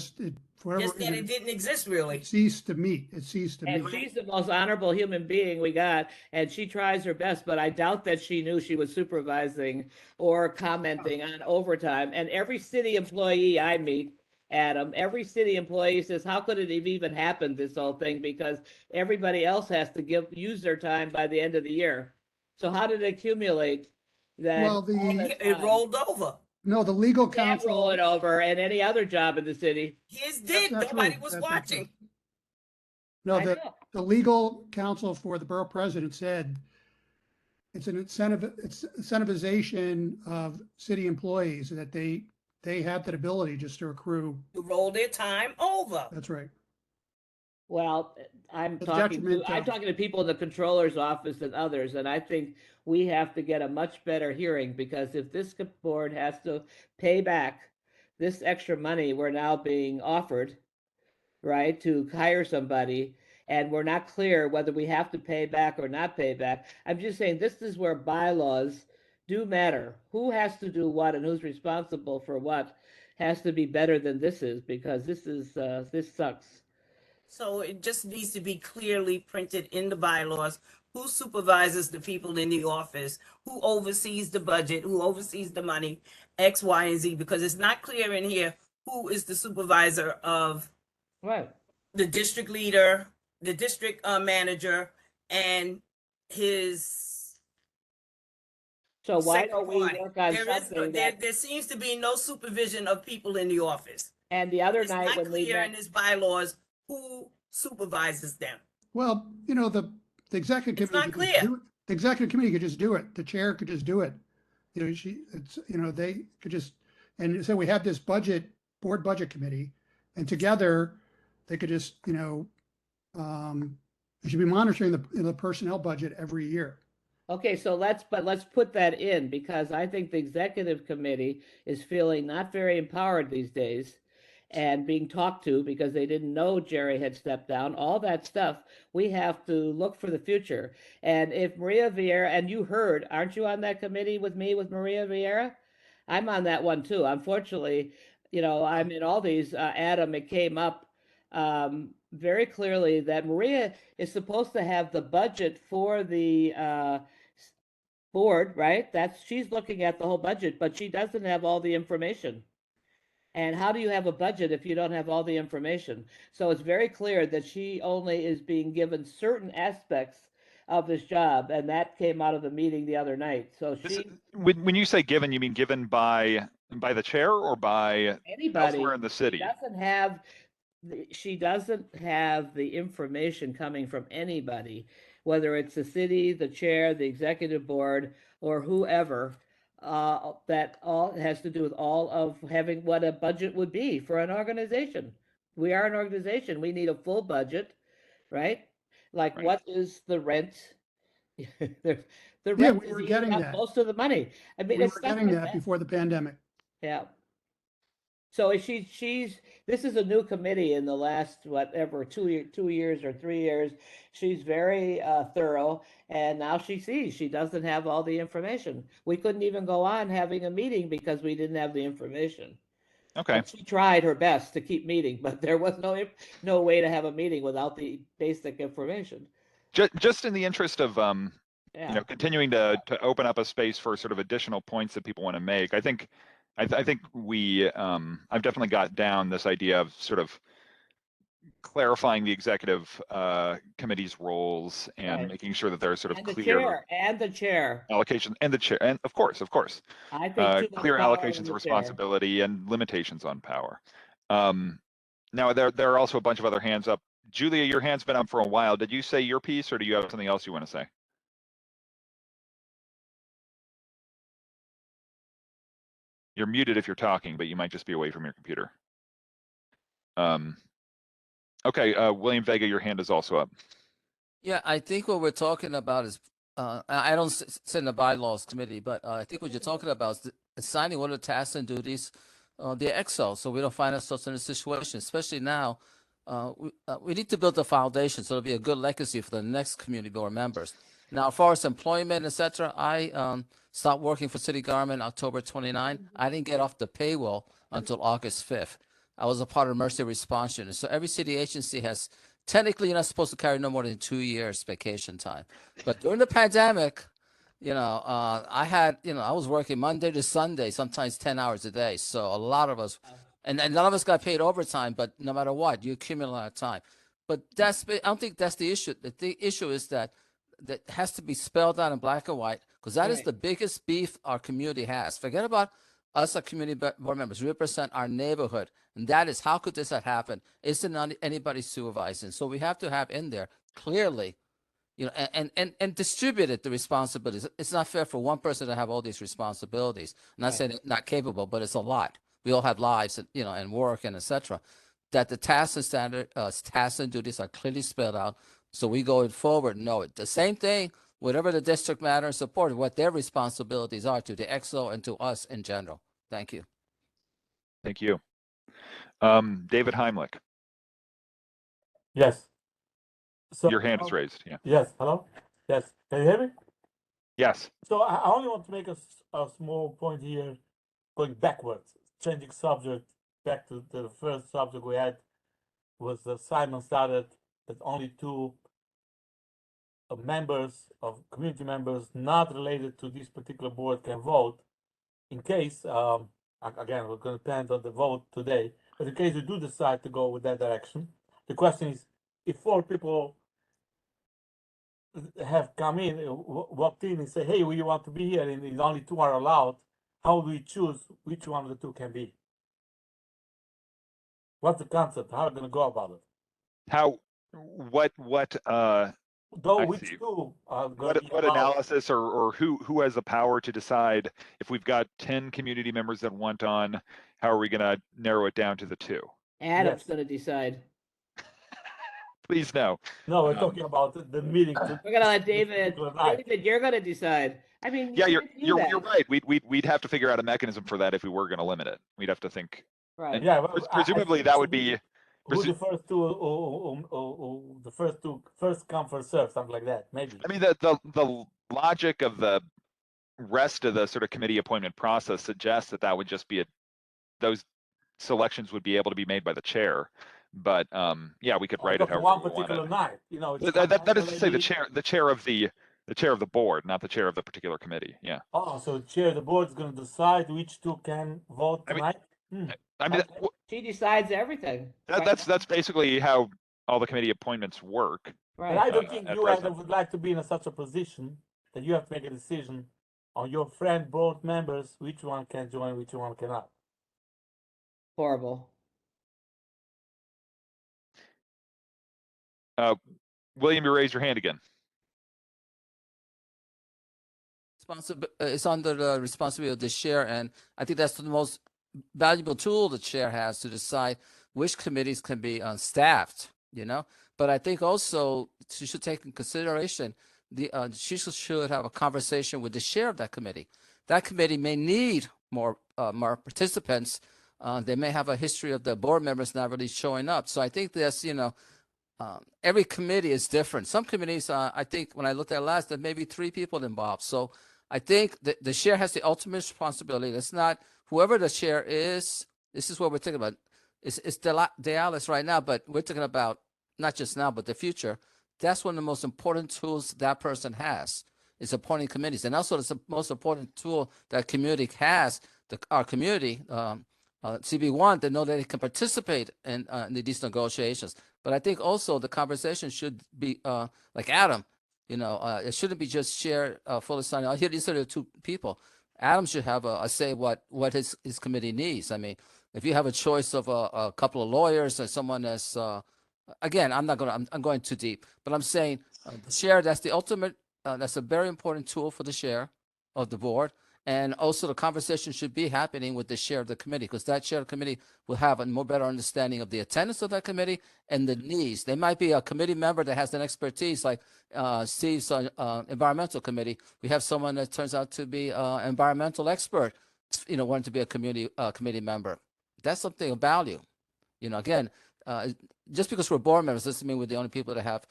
whatever Just that it reason, didn't exist really. it ceased to meet. It ceased to And meet. she's the most honorable human being we got, and she tries her best, but I doubt that she knew she was supervising or commenting on overtime. And every city employee I meet, Adam, every city employee says, how could it have even happened, this whole thing? Because everybody else has to use their time by the end of the year. So how did it accumulate that? Well, all that It time? rolled over. No, the legal Can't roll counsel, it over and any other job in the city. His did. not Nobody true. was That's not watching. true. no, I the, know. the legal counsel for the borough president said it's an incentivization of city employees that they have that ability just to accrue. To roll their time over. That's right. Well, I'm The talking detriment I'm of- talking to people in the controller's office and others, and I think we have to get a much better hearing, because if this board has to pay back this extra money we're now being offered, right, to hire somebody, and we're not clear whether we have to pay back or not pay back. I'm just saying this is where bylaws do matter. Who has to do what and who's responsible for what has to be better than this is, because this sucks. So it just needs to be clearly printed in the bylaws. Who supervises the people in the office? Who oversees the budget? Who oversees the money? X, Y, and Z, because it's not clear in here who is the supervisor of Right. the district leader, the district manager, and his So why don't we secretary. work on There is no, something there, that, there seems to be no supervision of people in the office. and the other It's night not when we clear in met, this bylaws who supervises them. Well, you know, the executive It's not committee could just clear. do it. The executive committee could just do it. The chair could just do it. You know, they could just, and so we have this board budget committee, and together they could just, they should be monitoring the personnel budget every year. okay, so let's put that in, because I think the executive committee is feeling not very empowered these days and being talked to because they didn't know Jerry had stepped down, all that stuff. We have to look for the future. And if Maria Vieira, and you heard, aren't you on that committee with me with Maria Vieira? I'm on that one too. Unfortunately, I'm in all these, Adam, it came up very clearly that Maria is supposed to have the budget for the board, right? She's looking at the whole budget, but she doesn't have all the information. And how do you have a budget if you don't have all the information? So it's very clear that she only is being given certain aspects of this job, and that came out of the meeting the other night. So When you say given, you mean given by the chair or by anybody elsewhere in the city? she doesn't have the information coming from anybody, whether it's the city, the chair, the executive board, or whoever. That all has to do with all of having what a budget would be for an organization. We are an organization. We need a full budget, right? Like, Right. what is the rent? The Yeah, rent we is were eating getting up that. most of the money. I mean, We it's were stuff getting like that before the pandemic. Yeah. So this is a new committee in the last, whatever, 2 years or 3 years. She's very thorough, and now she sees she doesn't have all the information. We couldn't even go on having a meeting because we didn't have the information. Okay. But she tried her best to keep meeting, but there was no way to have a meeting without the basic information. Just in the interest of Yeah. continuing to open up a space for sort of additional points that people want to make. I think we I've definitely got down this idea of sort of clarifying the executive committee's roles and Right. making sure that there are sort of And the clear chair, and the chair. allocation and the chair, and of course, I think too much clear power in allocations the of chair. responsibility and limitations on power. Now there are also a bunch of other hands up. Julia, your hand's been up for a while. Did you say your piece, or do you have something else you want to say? You're muted if you're talking, but you might just be away from your computer. Okay, William Vega, your hand is also up. Yeah, I think what we're talking about is, I don't sit in the bylaws committee, but I think what you're talking about is assigning what are the tasks and duties the Excel, so we don't find ourselves in a situation, especially now. We need to build a foundation so it'll be a good legacy for the next community board members. Now, as far as employment, etc., I stopped working for City Government October 29. I didn't get off the payroll until August 5th. I was a part of Emergency Response Unit. So every city agency has, technically, you're not supposed to carry no more than 2 years vacation time. But during the pandemic, I had, I was working Monday to Sunday, sometimes 10 hours a day. So a lot of us, and none of us got paid overtime, but no matter what, you accumulate a lot of time. But I don't think that's the issue. The issue is that has to be spelled out in black and white, because that is Right. the biggest beef our community has. Forget about us, our community board members. We represent our neighborhood. And that is, how could this have happened? Isn't anybody supervising? So we have to have in there clearly, and distributed the responsibilities. It's not fair for one person to have all these responsibilities. I'm not Right. saying not capable, but it's a lot. We all have lives, and work and etc. That the tasks and duties are clearly spelled out, so we going forward know it. The same thing, whatever the district matter and support, what their responsibilities are to the EXO and to us in general. Thank you. Thank you. David Heimlich, Yes. So, your hand is raised. Yeah. yes, hello? Yes, can you hear me? Yes. So I only want to make a small point here, going backwards, changing subject, back to the first subject we had, was Simon started that only two community members not related to this particular board can vote. In case, again, we're going to depend on the vote today, but in case we do decide to go with that direction, the question is, if 4 people have come in, walked in and say, hey, we want to be here, and only 2 are allowed, how do we choose which one of the 2 can be? What's the concept? How are we going to go about it? I Which see. 2 are going to be What allowed? analysis or who has the power to decide if we've got 10 community members that want on, how are we going to narrow it down to the 2? Adam's Yes. gonna decide. Please no. No, we're Um, talking about the meeting. We're gonna let David, particular night. David, you're gonna decide. I mean, Yeah, you you're can't do that. right. We'd have to figure out a mechanism for that if we were going to limit it. We'd have to think. Right. Yeah, well, Presumably think that for would me, be. who the first 2, the first 2, first come, first serve, something like that, maybe. I mean, the logic of the rest of the sort of committee appointment process suggests that would just be those selections would be able to be made by the chair. But yeah, we could write it Talking however one we want particular it. night, it's That is to say, maybe- the chair of the board, not the chair of the particular committee. Yeah. Oh, so chair of the board is going to decide which 2 can vote I mean, tonight? I mean, Okay. She decides everything. right that's basically how all the committee appointments work. Right. But I don't think at you, present. Adam, would like to be in such a position that you have to make a decision on your friend board members, which one can join, which one cannot. Horrible. William, you raise your hand again. It's under the responsibility of the chair, and I think that's the most valuable tool the chair has to decide which committees can be staffed. But I think also she should take in consideration she should have a conversation with the chair of that committee. That committee may need more participants. They may have a history of the board members not really showing up. So I think there's every committee is different. Some committees, I think when I looked at last, there may be 3 people involved. So I think the chair has the ultimate responsibility. It's not whoever the chair is. This is what we're thinking about. It's Dialis right now, but we're talking about not just now, but the future. That's one of the most important tools that person has is appointing committees. And also it's the most important tool that community has, our community, CB1, to know that it can participate in these negotiations. But I think also the conversation should be like Adam, it shouldn't be just chair fully signed. Here, these are the 2 people. Adam should have a say what his committee needs. I mean, if you have a choice of a couple of lawyers or someone that's, again, I'm going too deep, but I'm saying the chair, that's the ultimate, that's a very important tool for the chair of the board. And also the conversation should be happening with the chair of the committee, because that chair of the committee will have a more better understanding of the attendance of that committee and the needs. There might be a committee member that has an expertise, like Steve's environmental committee. We have someone that turns out to be environmental expert, wanting to be a committee member. That's something of value. Again, just because we're board members doesn't mean we're the only people that have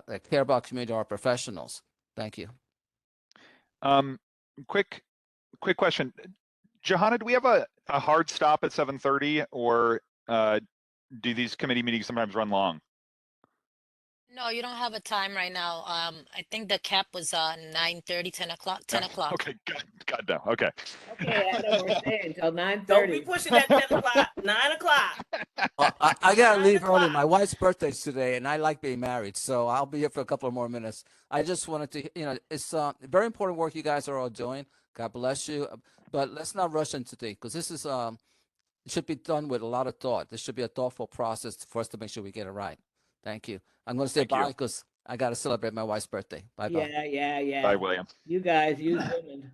that care about community or professionals. Thank you. Quick question. Johanna, do we have a hard stop at 7:30, or do these committee meetings sometimes run long? No, you don't have a time right now. I think the cap was 9:30, 10 o'clock, 10 o'clock. Okay, God no. Okay. Okay, Adam, we're staying until Don't be 9:30. pushing that 10 o'clock, 9 o'clock. I gotta 9 leave early. o'clock. My wife's birthday's today, and I like being married, so I'll be here for a couple of more minutes. I just wanted to, it's very important work you guys are all doing. God bless you. But let's not rush into things, because this is it should be done with a lot of thought. This should be a thoughtful process for us to make sure we get it right. Thank you. I'm going to say Thank you. bye because I got to celebrate my wife's birthday. Bye bye. Yeah. Bye, William. You guys use women.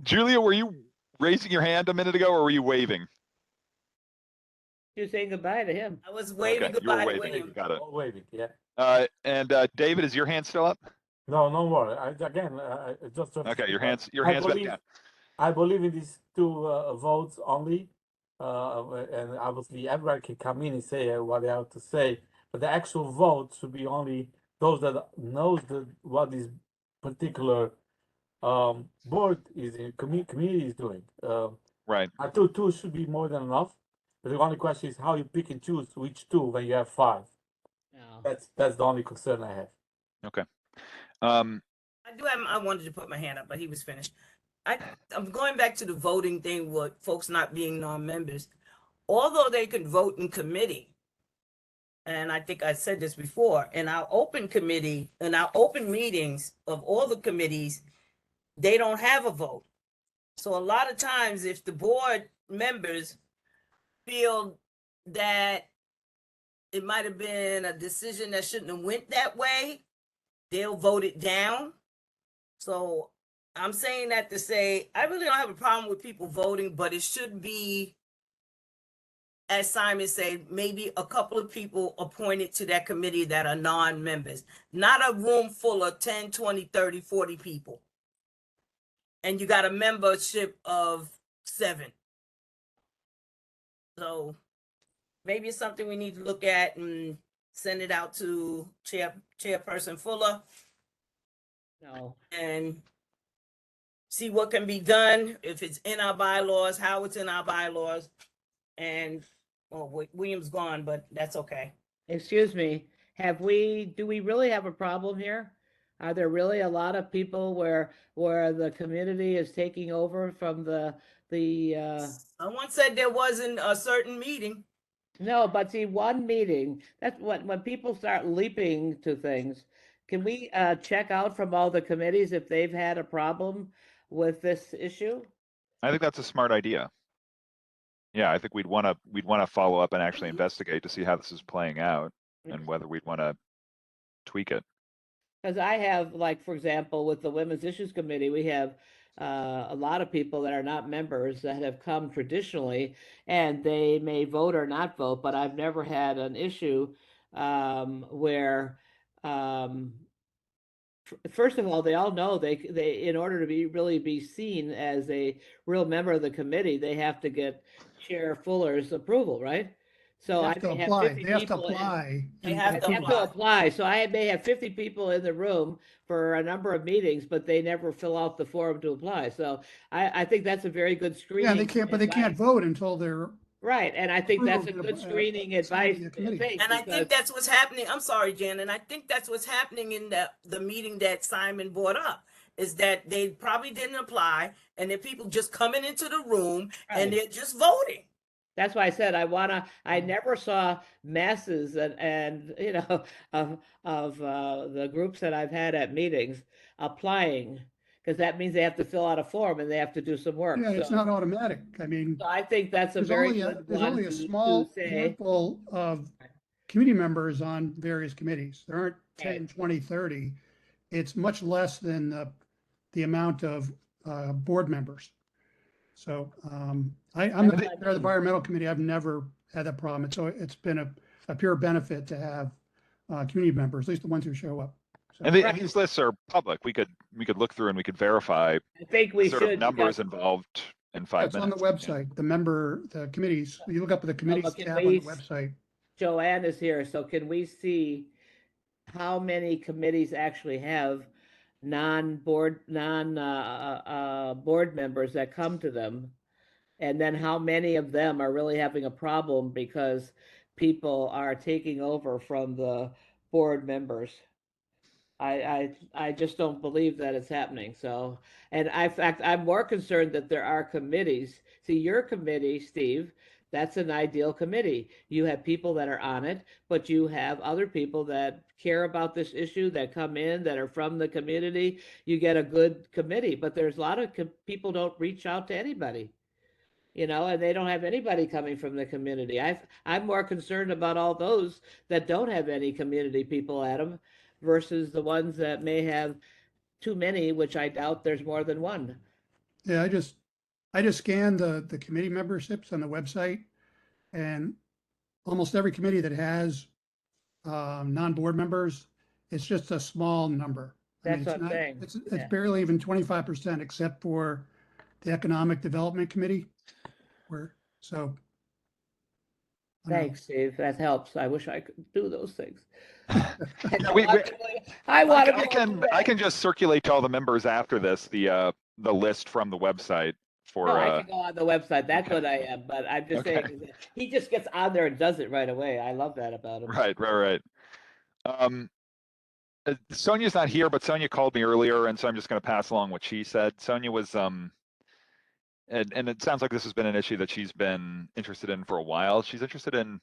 Julia, were you raising your hand a minute ago, or were you waving? You're saying goodbye to him. I was waving Okay, you were goodbye to waving. William. Got it. All waving, yeah. And David, is your hand still up? No more. Just Okay, your hand's back down. I believe in these two votes only, and obviously everybody can come in and say what they have to say. But the actual vote should be only those that knows what this particular board is community is doing. Right. Two should be more than enough. But the only question is how you pick and choose which two when you have 5. No. That's the only concern I have. Okay. I wanted to put my hand up, but he was finished. I'm going back to the voting thing with folks not being non-members. Although they can vote in committee, and I think I said this before, in our open committee, in our open meetings of all the committees, they don't have a vote. So a lot of times if the board members feel that it might have been a decision that shouldn't have went that way, they'll vote it down. So I'm saying that to say, I really don't have a problem with people voting, but it should be, as Simon said, maybe a couple of people appointed to that committee that are non-members, not a room full of 10, 20, 30, 40 people. And you got a membership of 7. So maybe it's something we need to look at and send it out to Chairperson Fuller. No. And see what can be done, if it's in our bylaws, how it's in our bylaws. And William's gone, but that's okay. Excuse me. Do we really have a problem here? Are there really a lot of people where the community is taking over from the Someone said there wasn't a certain meeting. No, but see, one meeting, that's when people start leaping to things, can we check out from all the committees if they've had a problem with this issue? I think that's a smart idea. Yeah, I think we'd want to follow up and actually investigate to see how this is playing out and whether we'd want to tweak it. Because I have, like, for example, with the Women's Issues Committee, we have a lot of people that are not members that have come traditionally, and they may vote or not vote, but I've never had an issue where, first of all, they all know they in order to really be seen as a real member of the committee, they have to get Chair Fuller's approval, right? So They I have to may have apply. 50 They have to people in- apply. They have to They have to apply. So I may have 50 people in the room for a number of meetings, but they never fill out the form to apply. So I think that's a very good screening. Yeah, they can't, but they can't advice. vote until they're, Right, and I think that's a Approval good to the, screening advice. the committee. thing, And I because- think that's what's happening. I'm sorry, Jan, and I think that's what's happening in the meeting that Simon brought up, is that they probably didn't apply, and then people just coming into the room and Right. they're just voting. That's why I said I never saw masses and you know, of the groups that I've had at meetings applying, because that means they have to fill out a form and they have to do some work. yeah, it's So- not automatic. I mean, So I think that's a there's very only good there's one only a to small say. handful of committee members on various committees. There aren't 10, Right. 20, 30. it's much less than the amount of board members. So I'm That's the what I chair of the mean. environmental committee. I've never had that problem. It's been a pure benefit to have community members, at least the ones who show up. So, And, and these lists are public. We could look through and we could verify I think we sort of should, numbers because involved in 5 it's on the minutes. Yeah. website, the committees, you look up the committees can tab on the we website. Joanne is here, so can we see how many committees actually have board members that come to them? And then how many of them are really having a problem because people are taking over from the board members? I just don't believe that it's happening. So, and in fact, I'm more concerned that there are committees. See, your committee, Steve, that's an ideal committee. You have people that are on it, but you have other people that care about this issue, that come in, that are from the community. You get a good committee, but there's a lot of people don't reach out to anybody, and they don't have anybody coming from the community. I'm more concerned about all those that don't have any community people at them versus the ones that may have too many, which I doubt there's more than one. Yeah, I just scanned the committee memberships on the website, and almost every committee that has non-board members, it's just a small number. That's what I'm saying. It's Yeah. barely even 25%, except for the Economic Development Committee. I don't know. Thanks, Steve. That helps. I wish I could do those things. I can just circulate to all the members after this the list from the website for. No, I can go on the website. That's okay. what I am. But I'm just Okay. saying, he just gets on there and does it right away. I love that about him. Right. Sonia's not here, but Sonia called me earlier, and so I'm just going to pass along what she said. Sonia was and it sounds like this has been an issue that she's been interested in for a while. She's interested in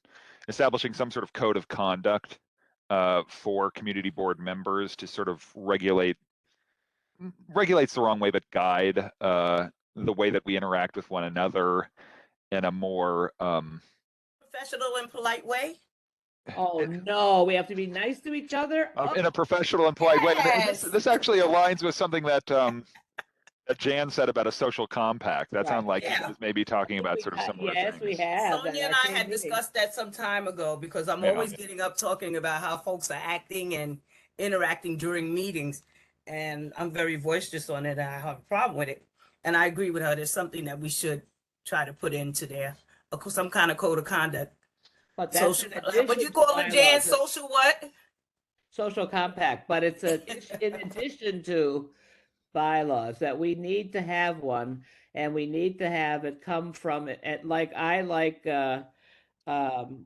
establishing some sort of code of conduct for community board members to sort of regulates the wrong way, but guide the way that we interact with one another in a more Professional and polite way. Oh no, we have to be nice to each other. in a professional and polite way. And Yes. this actually aligns with something that that Jan said about a social compact. That Right. sounded like Yeah. she was maybe talking about sort of similar Yes, things. we have. Sonia and I had discussed that some time ago because I'm Yeah. always getting up talking about how folks are acting and interacting during meetings. And I'm very boisterous on it. And I have a problem with it. And I agree with her. There's something that we should try to put into there, some kind of code of conduct. But that's Social, in what addition you to call it, Jan? bylaws. Social what? Social compact, but it's in addition to bylaws that we need to have one, and we need to have it come from it. Like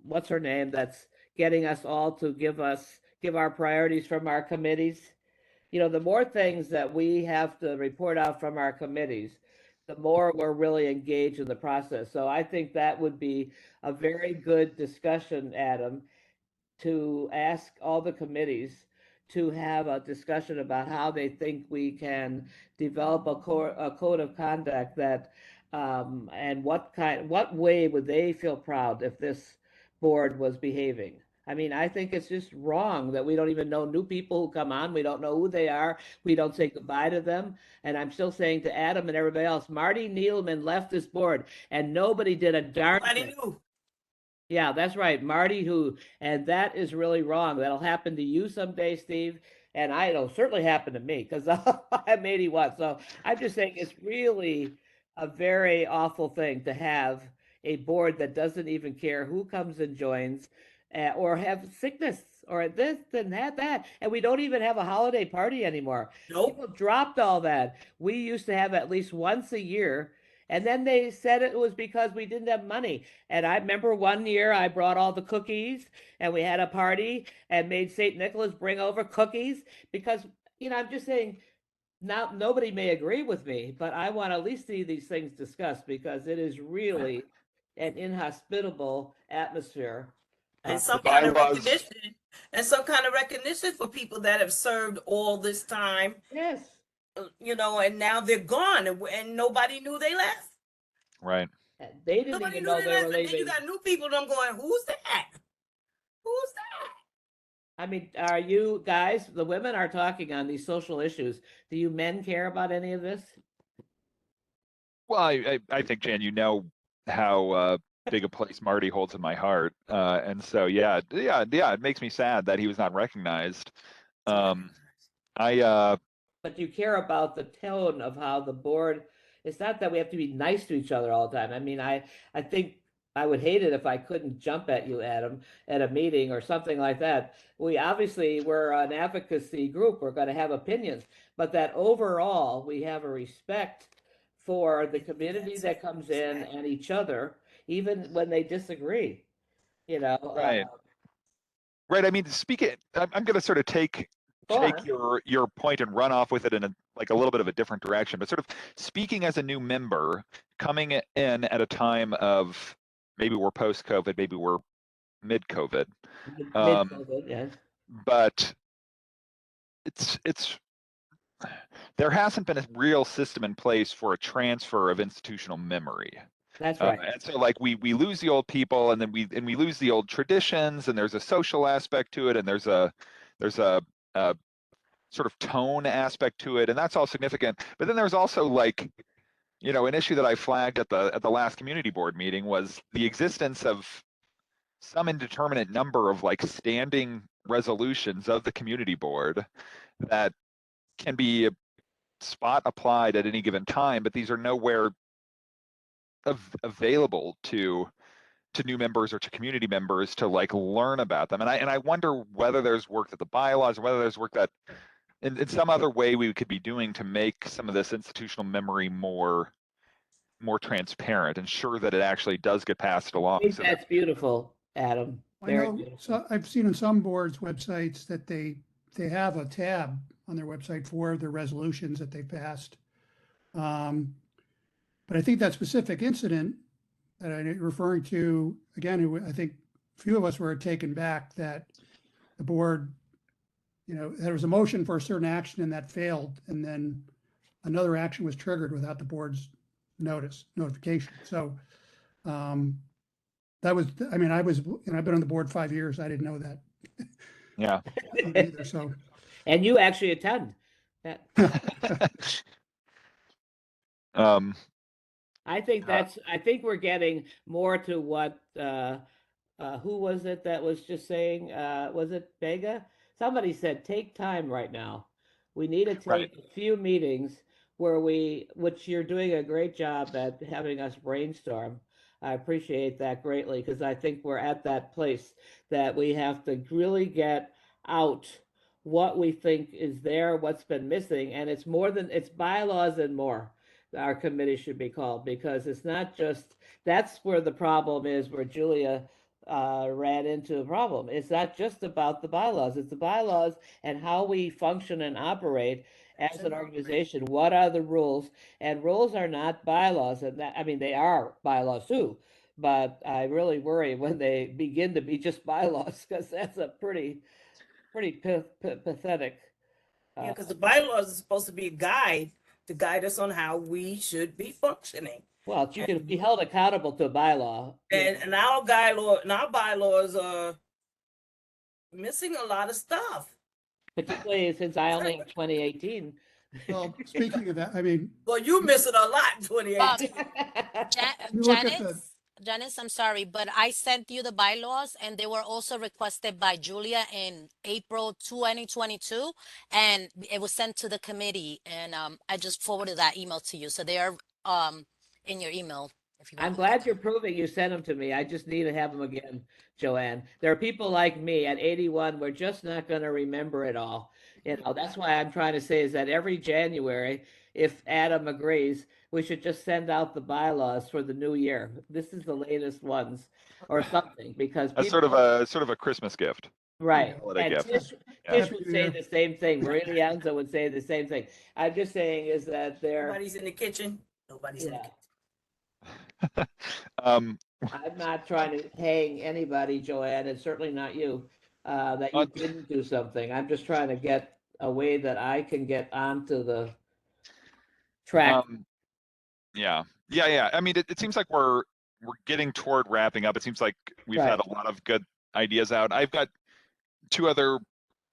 what's her name? That's getting us all to give our priorities from our committees. The more things that we have to report out from our committees, the more we're really engaged in the process. So I think that would be a very good discussion, Adam, to ask all the committees to have a discussion about how they think we can develop a code of conduct that, and what way would they feel proud if this board was behaving. I mean, I think it's just wrong that we don't even know new people who come on. We don't know who they are. We don't say goodbye to them. And I'm still saying to Adam and everybody else, Marty Needleman left this board and nobody did a darn thing. Knew. Yeah, that's right. Marty and that is really wrong. That'll happen to you someday, Steve. And it'll certainly happen to me because I'm 81. So I'm just saying it's really a very awful thing to have a board that doesn't even care who comes and joins, or have sickness or this and that. And we don't even have a holiday party anymore. Nope. People dropped all that. We used to have at least once a year. And then they said it was because we didn't have money. And I remember one year I brought all the cookies and we had a party and made St. Nicholas bring over cookies because, I'm just saying, now nobody may agree with me, but I want to at least see these things discussed because it is really an inhospitable atmosphere. And some kind of recognition for people that have served all this time. Yes. And now they're gone and nobody knew they left. Right. They didn't Nobody even knew know they they left. were And then you leaving. got new people. I'm going, who's that? Who's that? I mean, are you guys, the women are talking on these social issues. Do you men care about any of this? Well, I think, Jan, you know how big a place Marty holds in my heart. And so, yeah, it makes me sad that he was not recognized. But you care about the tone of how the board, it's not that we have to be nice to each other all the time. I mean, I think I would hate it if I couldn't jump at you, Adam, at a meeting or something like that. We obviously, we're an advocacy group, we're going to have opinions, but that overall, we have a respect for the community that comes in and each other, even when they disagree, you know? Right. Right. I mean, I'm going to sort of take your point and run off with it in a little bit of a different direction, but sort of speaking as a new member coming in at a time of maybe we're post-COVID, maybe we're mid-COVID. Mid-COVID, yes. But there hasn't been a real system in place for a transfer of institutional memory. That's right. And so we lose the old people, and then we lose the old traditions, and there's a social aspect to it, and there's a sort of tone aspect to it, and that's all significant. But then there's also an issue that I flagged at the last community board meeting was the existence of some indeterminate number of standing resolutions of the community board that can be spot applied at any given time, but these are nowhere available to new members or to community members to learn about them. And I wonder whether there's work that the bylaws, or whether there's work that in some other way we could be doing to make some of this institutional memory more transparent, ensure that it actually does get passed along. I think that's beautiful, Adam. I Very know, beautiful. so I've seen in some boards' websites that they have a tab on their website for the resolutions that they passed. But I think that specific incident that I'm referring to, again, I think a few of us were taken back that the board, there was a motion for a certain action and that failed, and then another action was triggered without the board's notification. So that was, I've been on the board 5 years. I didn't know that. Yeah. Either, so. And you actually attend. I think we're getting more to what, who was it that was just saying, was it Vega? Somebody said, take time right now. We need to take a few meetings which you're doing a great job at having us brainstorm. I appreciate that greatly, because I think we're at that place that we have to really get out what we think is there, what's been missing, and it's bylaws and more. Our committee should be called, because it's not just, that's where the problem is, where Julia ran into a problem. It's not just about the bylaws, it's the bylaws and how we function and operate as an organization. What are the rules? And rules are not bylaws, and they are bylaws too, but I really worry when they begin to be just bylaws, because that's a pretty pathetic. Yeah, because the bylaws is supposed to be a guide to guide us on how we should be functioning. Well, you can be held accountable to a bylaw. And our bylaws are missing a lot of stuff. Particularly since I only have 2018. Well, speaking of that, well, you missing a lot in 2018. Janice, I'm sorry, but I sent you the bylaws, and they were also requested by Julia in April 2022, and it was sent to the committee, and I just forwarded that email to you. So they are in your email. I'm glad you're proving you sent them to me. I just need to have them again, Joanne. There are people like me at 81. We're just not going to remember it all. That's why I'm trying to say is that every January, if Adam agrees, we should just send out the bylaws for the new year. This is the latest ones or something, because that's sort of a Christmas gift. Right. Holiday gift. Tish would say the same thing. Maria Lianza would say the same thing. I'm just saying is that nobody's in the kitchen. Nobody's in the kitchen. I'm not trying to hang anybody, Joanne, and certainly not you, that you didn't do something. I'm just trying to get a way that I can get onto the track. Yeah. It seems like we're getting toward wrapping up. It seems like we've had a lot of good ideas out. I've got two other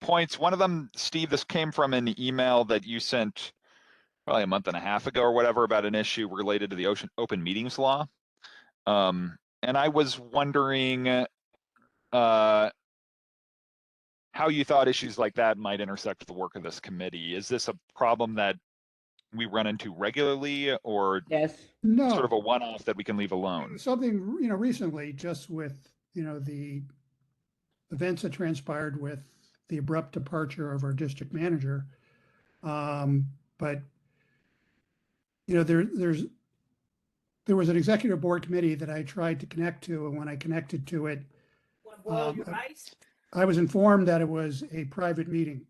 points. One of them, Steve, this came from an email that you sent probably a month and a half ago or whatever about an issue related to the open meetings law. And I was wondering how you thought issues like that might intersect with the work of this committee. Is this a problem that we run into regularly, or Yes. No. sort of a one-off that we can leave alone? Something, recently, just with, the events that transpired with the abrupt departure of our district manager. But, there was an executive board committee that I tried to connect to, and when I connected to it, What boiled your rice? I was informed that it was a private meeting.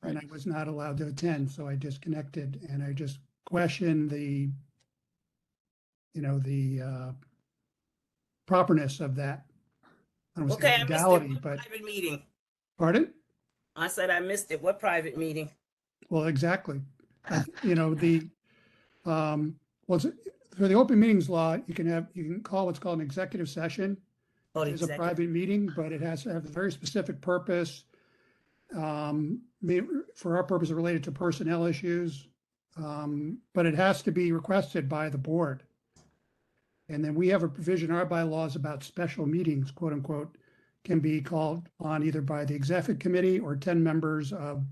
And I was not allowed to attend, so I disconnected, and I just questioned the properness of that. I don't want to Okay, say I missed it. legality, What but, private meeting? pardon? I said I missed it. What private meeting? Well, exactly. Well, for the open meetings law, you can call what's called an executive session. Oh, the It's a executive. private meeting, but it has to have a very specific purpose. For our purpose, related to personnel issues, but it has to be requested by the board. And then we have a provision in our bylaws about special meetings, quote unquote, can be called on either by the executive committee or 10 members of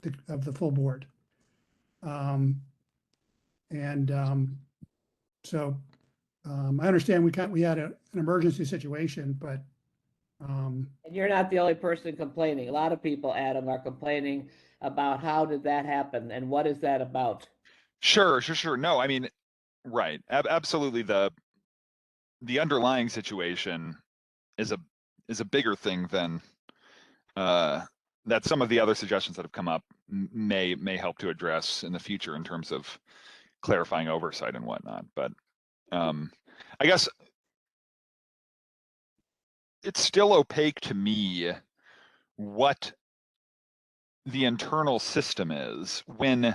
the full board. So I understand we had an emergency situation, but And you're not the only person complaining. A lot of people, Adam, are complaining about how did that happen and what is that about? Sure. No, I mean, right. Absolutely. The underlying situation is a bigger thing than that some of the other suggestions that have come up may help to address in the future in terms of clarifying oversight and whatnot. But I guess it's still opaque to me what the internal system is when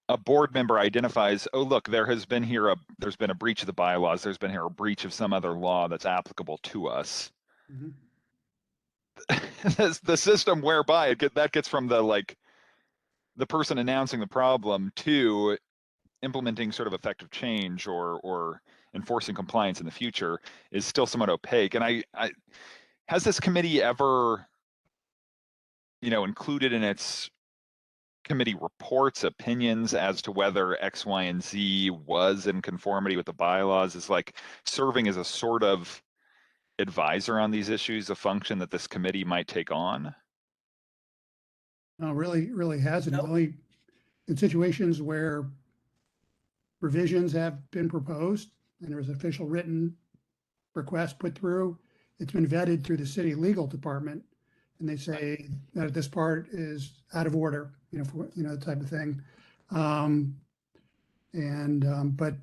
a board member identifies, oh, look, there's been a breach of the bylaws, there's been here a breach of some other law that's applicable to us. Mhm. The system whereby that gets from the person announcing the problem to implementing sort of effective change or enforcing compliance in the future is still somewhat opaque. And I has this committee ever, included in its committee reports opinions as to whether X, Y, and Z was in conformity with the bylaws? Is like serving as a sort of advisor on these issues a function that this committee might take on? No, really hasn't. Nope. Only in situations where revisions have been proposed and there was official written request put through, it's been vetted through the city legal department, and they say that this part is out of order, the type of thing. But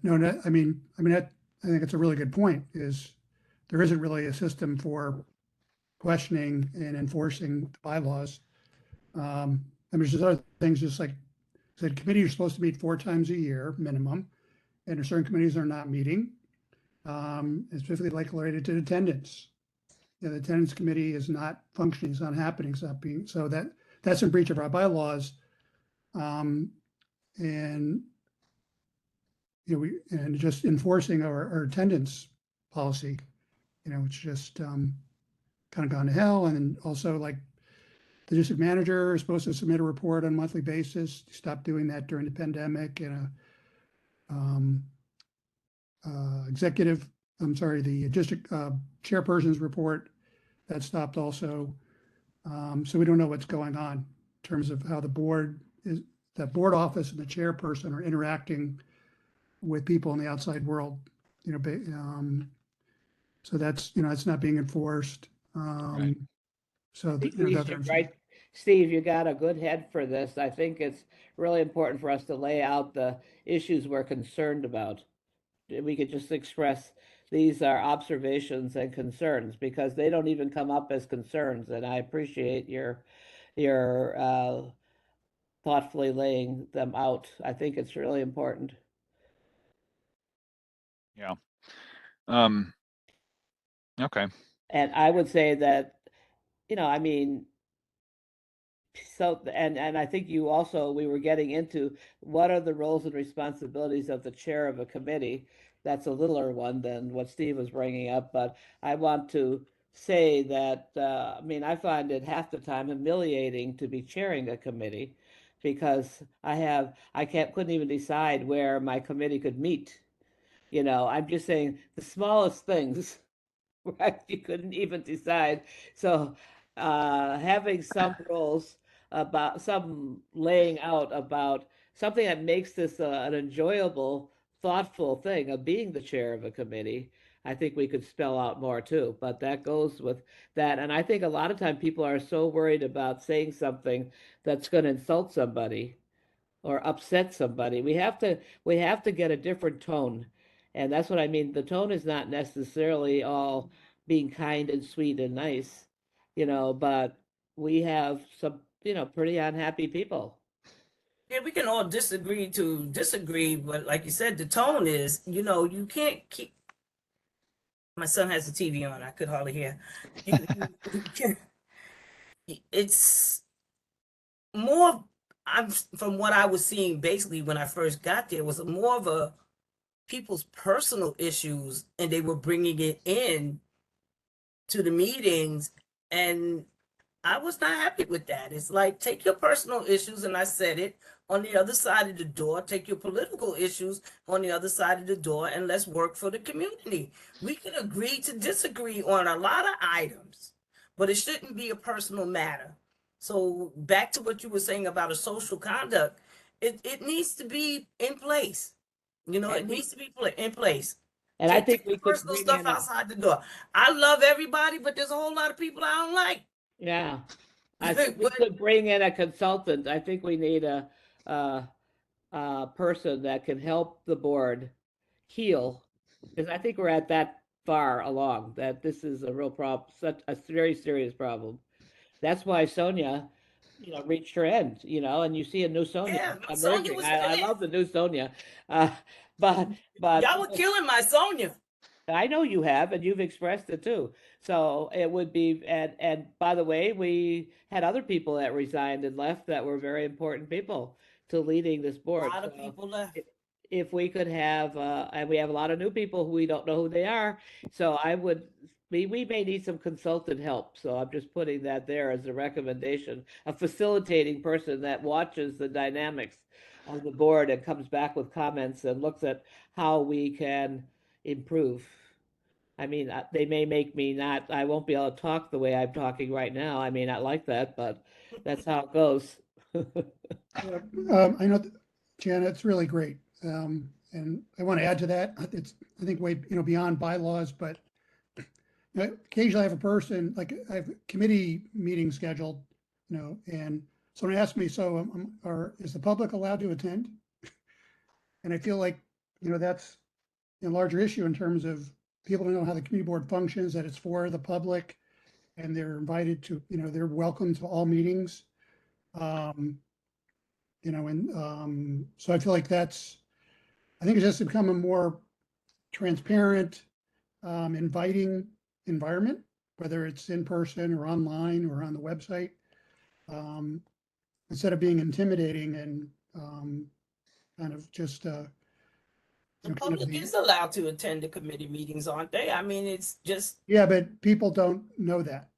no, I mean, I think it's a really good point, is there isn't really a system for questioning and enforcing the bylaws. There's just other things, just like I said, committees are supposed to meet 4 times a year minimum, and there are certain committees are not meeting. Specifically related to attendance. The attendance committee is not functioning, it's not happening, it's not being, so that's in breach of our bylaws. And just enforcing our attendance policy, it's just kind of gone to hell. And also, like, the district manager is supposed to submit a report on a monthly basis. Stopped doing that during the pandemic. And the district chairperson's report that stopped also. So we don't know what's going on in terms of how the board office and the chairperson are interacting with people in the outside world. So that's it's not being enforced. Right. I So think we should, right, Steve, you got a good head for this. I think it's really important for us to lay out the issues we're concerned about. We could just express these are observations and concerns, because they don't even come up as concerns. And I appreciate your thoughtfully laying them out. I think it's really important. Yeah. Okay. And I would say that you know, I mean, so, and I think you also, we were getting into what are the roles and responsibilities of the chair of a committee? That's a littler one than what Steve was bringing up, but I want to say that, I mean, I find it half the time humiliating to be chairing a committee because couldn't even decide where my committee could meet. You know, I'm just saying the smallest things, right? You couldn't even decide. So, having some roles about some laying out about something that makes this an enjoyable, thoughtful thing of being the chair of a committee, I think we could spell out more too. But that goes with that. And I think a lot of time people are so worried about saying something that's going to insult somebody or upset somebody. We have to get a different tone. And that's what I mean. The tone is not necessarily all being kind and sweet and nice, you know, but we have some, you know, pretty unhappy people. Yeah, we can all disagree to disagree, but like you said, the tone is, you know, you can't keep. My son has the TV on. I could hardly hear. You can't- it's more. I'm from what I was seeing basically when I first got there was more of a people's personal issues, and they were bringing it in to the meetings, and I was not happy with that. It's like, take your personal issues, and I said it on the other side of the door, take your political issues on the other side of the door, and let's work for the community. We can agree to disagree on a lot of items, but it shouldn't be a personal matter. So back to what you were saying about a social conduct, it needs to be in place. You know, it And we, needs to be in place. and I Take think the we could personal bring stuff in outside the door. I love everybody, but there's a whole lot of people I don't like. yeah, I think we could bring in a consultant. I think we need uh, person that can help the board heal, because I think we're at that far along that this is a real problem, such a very serious problem. That's why Sonia, you know, reached her end, you know, and you see a new Yeah, Sonia Sonia emerging. was I there. love the new Sonia, uh, but Y'all were killing my Sonia. I know you have, and you've expressed it too. So it would be, and by the way, we had other people that resigned and left that were very important people to leading this A board. lot of So people left. if we could have, and we have a lot of new people who we don't know who they are. So we may need some consultant help. So I'm just putting that there as a recommendation, a facilitating person that watches the dynamics of the board and comes back with comments and looks at how we can improve. I mean, they may make me not, I won't be able to talk the way I'm talking right now. I may not like that, but that's how it goes. I know, Janet, it's really great. And I want to add to that. It's, I think, way, beyond bylaws, but occasionally I have a person, like I have a committee meeting scheduled, and someone asked me, so is the public allowed to attend? And I feel like, that's a larger issue in terms of people don't know how the committee board functions, that it's for the public and they're invited to, they're welcome to all meetings. So I feel like I think it's just become a more transparent, inviting environment, whether it's in person or online or on the website, instead of being intimidating and kind of just The public is allowed to attend the committee meetings, aren't they? I mean, it's just. Yeah, but people don't know that.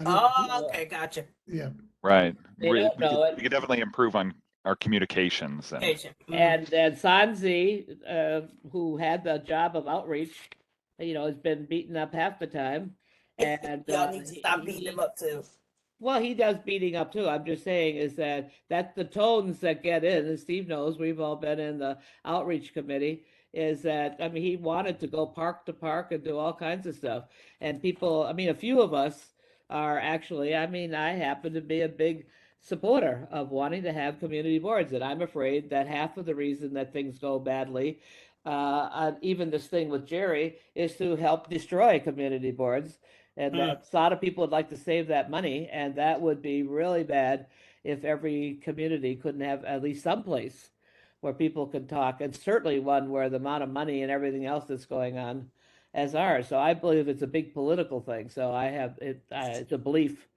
Oh, okay, gotcha. Yeah. Right. They We, don't we could, know it. we could definitely improve on our communications and Mm. And Sanzi, who had the job of outreach, has been beaten up half the time. And Y'all need to stop beating him up too. well, he does beating up too. I'm just saying is that's the tones that get in, and Steve knows we've all been in the outreach committee, is that, I mean, he wanted to go park to park and do all kinds of stuff. And people, I mean, a few of us are actually, I mean, I happen to be a big supporter of wanting to have community boards. And I'm afraid that half of the reason that things go badly, even this thing with Jerry, is to help destroy community boards. And that a lot of people would like to save that money, and that would be really bad if every community couldn't have at least some place where people can talk, and certainly one where the amount of money and everything else that's going on as ours. So I believe it's a big political thing. So I have it's a belief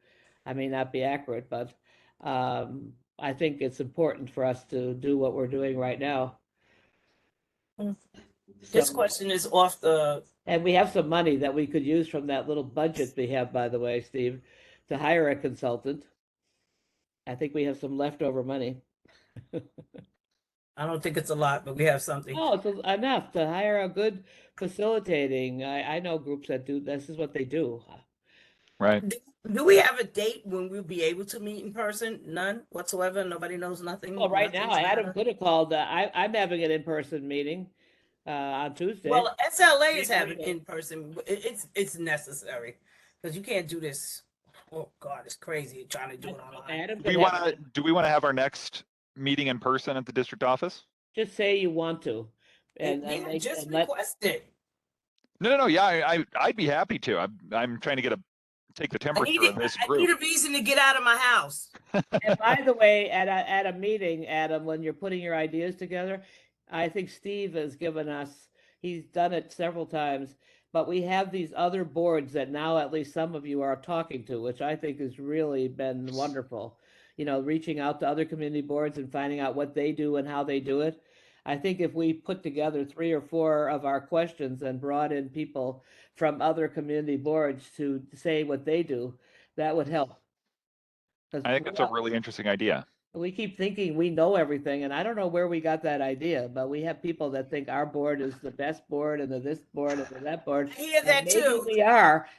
I may not be accurate, but I think it's important for us to do what we're doing right now. This So- question is off the, And we have some money that we could use from that little budget we have, by the way, Steve, to hire a consultant. I think we have some leftover money. I don't think it's a lot, but we have something. Oh, it's enough to hire a good facilitating. I know groups that do, this is what they do. Right. Do we have a date when we'll be able to meet in person? None whatsoever? Nobody knows nothing? Well, right now, Nothing's Adam matter? could have called, I'm having an in-person meeting on Tuesday. Well, SLA is Maybe having we- in person. It's necessary because you can't do this. Oh God, it's crazy trying to do it online. Adam Do could we have, want to, do we want to have our next meeting in person at the district office? just say you want to. And Yeah, they just and let, request it. No. Yeah, I'd be happy to. I'm trying to take the I temperature need, of this I need group. a reason to get out of my house. and by the way, at a meeting, Adam, when you're putting your ideas together, I think Steve has given us, he's done it several times, but we have these other boards that now at least some of you are talking to, which I think has really been wonderful. You know, reaching out to other community boards and finding out what they do and how they do it. I think if we put together 3 or 4 of our questions and brought in people from other community boards to say what they do, that would help. 'Cause I think that's a really interesting idea. we keep thinking we know everything, and I don't know where we got that idea, but we have people that think our board is the best board and the this board and the that board. I hear and that too.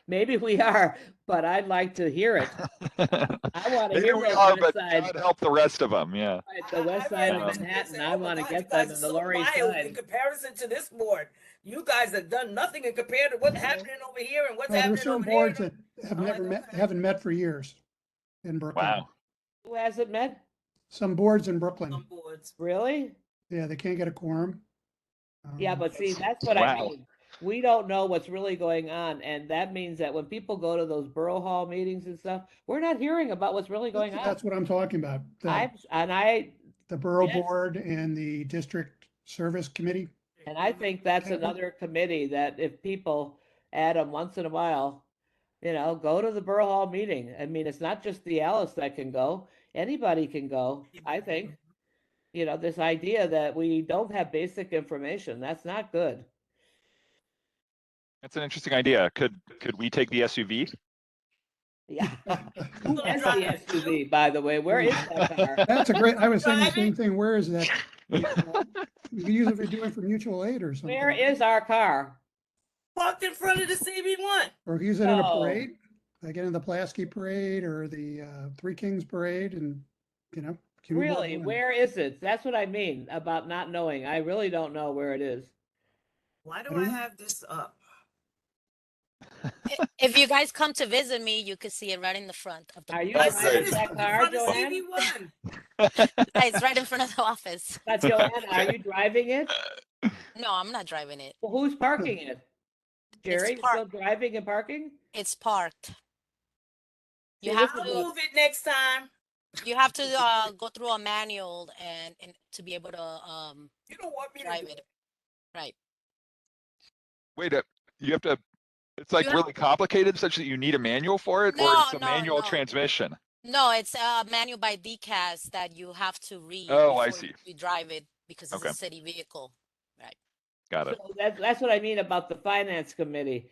maybe we are, but I'd like to hear it. I want to Maybe hear we those are, west but side, God help the rest of them. Yeah. right, the west side of Manhattan. I want to get them in the Lower East In Side. comparison to this board, you guys have done nothing in compared to what's happening over here and what's Well, there are happening certain over boards there. that have Oh, never met, okay. haven't met for years in Brooklyn. Wow. Who hasn't met? Some boards in Brooklyn, Some boards. Really? yeah, they can't get a quorum. Yeah, Um, but see, that's what I Wow. mean. We don't know what's really going on, and that means that when people go to those borough hall meetings and stuff, we're not hearing about what's really going on. That's what I'm talking about. The The Borough yes. Board and the District Service Committee. And I think that's Okay, well- another committee that if people, Adam, once in a while, you know, go to the Borough Hall meeting. I mean, it's not just the Alice that can go. Anybody can go, I think. You know, this idea that we don't have basic information, that's not good. That's an interesting idea. Could we take the SUV? Yeah. Who has the SUV, by the way? Where is that car? That's a great, I was saying the Driving? same thing. Where is that? You can use it for doing for mutual aid or something. Where is our car? Parked in front of the CB1. Or use it in a No. parade, like in the Pulaski Parade or the Three Kings Parade and, you know. community board Really, one. where is it? That's what I mean about not knowing. I really don't know where it is. Why do I don't I know. have this up? If you guys come to visit me, you could see it right in the front of the. Are you That's driving it. that In car, front of Joanne? CB1. It's right in front of the office. But Joanne, are you driving it? No, I'm not driving it. Well, who's parking it? Jerry, still parked. driving and parking? It's parked. You See, have this is to what- Move it next time. go through a manual and to be able to You don't want me to drive do it. Right. Wait, you have to, it's like You have- really complicated such that you need a manual for it, or No, it's a no, manual no. transmission? No, it's a manual by DCAS that you have to read. Oh, I before see. You drive it because it's Okay. a city vehicle. Got it. So that's what I mean about the finance committee.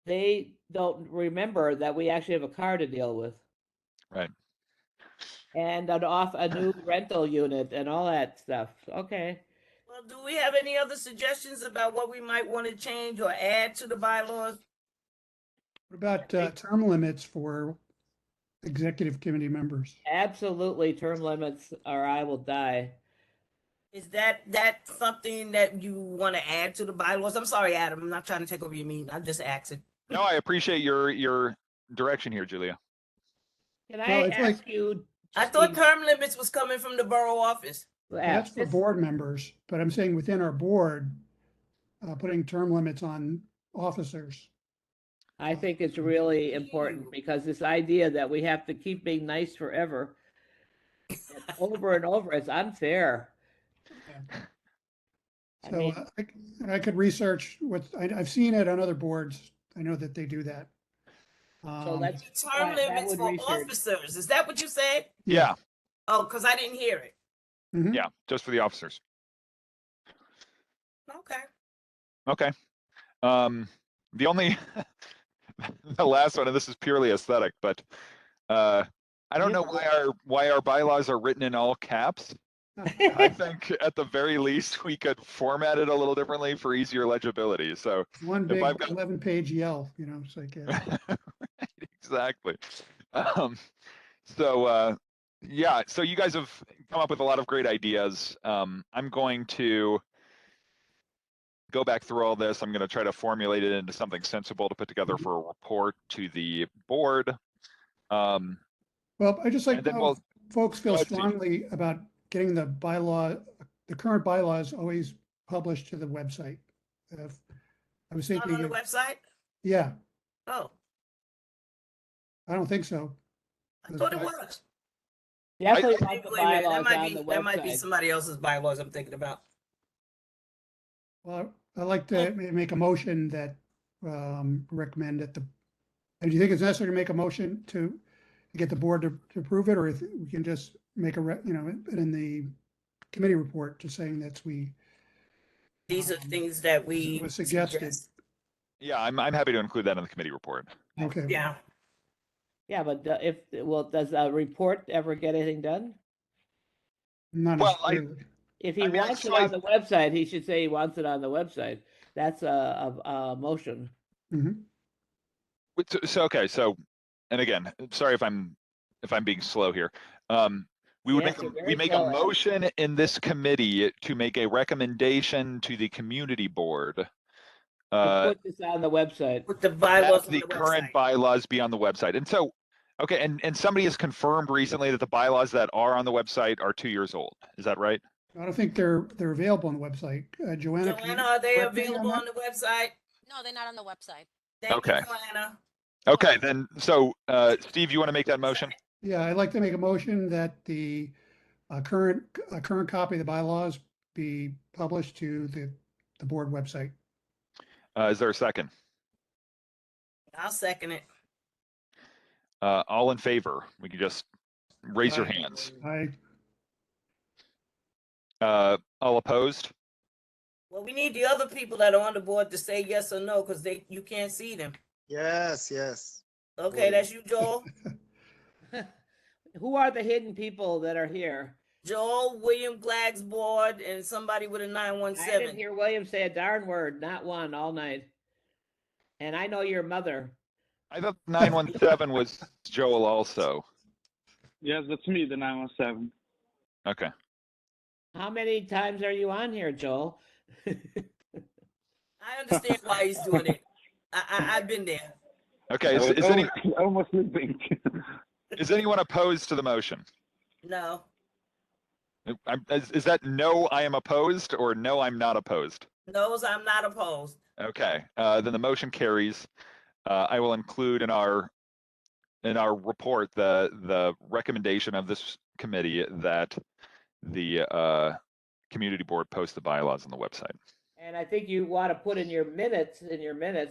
They don't remember that we actually have a car to deal with. Right. And a new rental unit and all that stuff. Okay. Well, do we have any other suggestions about what we might want to change or add to the bylaws? What about term limits for executive committee members? Absolutely, term limits or I will die. Is that something that you want to add to the bylaws? I'm sorry, Adam. I'm not trying to take over your meeting. I'm just asking. No, I appreciate your direction here, Julia. Can Well, I it's like- ask you? I thought Steve, term limits was coming from the borough office. That's for this- board members, but I'm saying within our board, putting term limits on officers. I think it's really important because this idea that we have to keep being nice forever, over and over, it's unfair. I So mean, I could research what, I've seen it on other boards. I know that they do that. So that's Term fine, that limits would for research. officers. Is that what you said? Yeah, Oh, because I didn't hear it. Mhm. yeah, just for the officers. Okay. Okay. The only, the last one, and this is purely aesthetic, but I don't You know have why our bylaws are written in all caps. I think at the very least we could format it a little differently for easier legibility. So One if big I've got 11-page yell, it's like, exactly. So yeah, so you guys have come up with a lot of great ideas. I'm going to go back through all this. I'm going to try to formulate it into something sensible to put together for a report to the board. well, I just like And then how we'll- folks feel go ahead, Steve. strongly about getting the current bylaws always published to the website. I was Not on thinking, the website? yeah, Oh, I don't think so. I thought it was. Definitely Wait want the a minute, bylaws on the that might be website. somebody else's bylaws I'm thinking about. Well, I'd like to make a motion that recommend that do you think it's necessary to make a motion to get the board to approve it, or if we can just make in the committee report, just saying that These are things that we was suggested. suggest. Yeah, I'm happy to include that in the committee report. Okay. Yeah. Yeah, but does a report ever get anything done? Not Well, necessarily. If he I mean, I wants it try- on the website, he should say he wants it on the website. That's a motion. Mhm. So okay, so, and again, sorry if I'm being slow here. We would Yes, make you're we very make slow, a Ed. motion in this committee to make a recommendation to the community board. To put this on the website. With the bylaws That on the the current website. bylaws be on the website. And so, okay, and somebody has confirmed recently that the bylaws that are on the website are 2 years old. Is that right? I don't think they're available on the website. Joanna, can you Joanna, are they correct me available that? on the website? No, they're not on the website. Thank you, Okay. Joanna. Okay, then, so, Steve, you want to make that motion? Yeah, I'd like to make a motion that the current copy of the bylaws be published to the board website. Is there a second? I'll second it. All in favor? We can just raise your Aye. hands. All opposed? Well, we need the other people that are on the board to say yes or no, because you can't see them. Yes, yes. Okay, that's you, Joel. Who are the hidden people that are here? Joel, William Glagg's board, and somebody with a I didn't 917. hear William say a darn word, not one, all night. And I know your mother. I thought 917 was Joel also. Yes, that's me, the 917. Okay. How many times are you on here, Joel? I understand why he's doing it. I've been there. Okay, I was is almost sleeping. anyone opposed to the motion? No. Is that no, I am opposed, or no, I'm not opposed? Knows I'm not opposed. Okay, then the motion carries. I will include in our report the recommendation of this committee that the community board post the bylaws on the website. And I think you want to put in your minutes,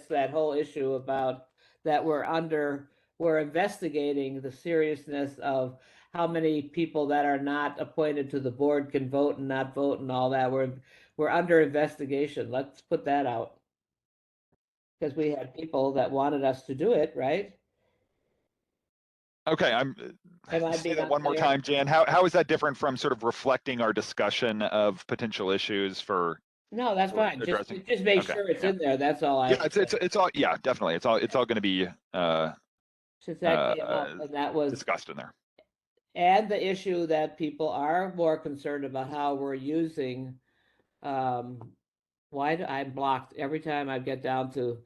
that whole issue about that we're investigating the seriousness of how many people that are not appointed to the board can vote and not vote and all that. We're under investigation. Let's put that out. Because we had people that wanted us to do it, right? Okay, Am I say being that one more unclear? time, Jan. How is that different from sort of reflecting our discussion of potential issues for? No, that's Or fine. Just addressing- make okay, sure it's yeah. in there. That's all I. Yeah, it's all, yeah, definitely. It's all going to be Since that came up, and that was. discussed in there. And the issue that people are more concerned about how we're using, I'm blocked every time I get down to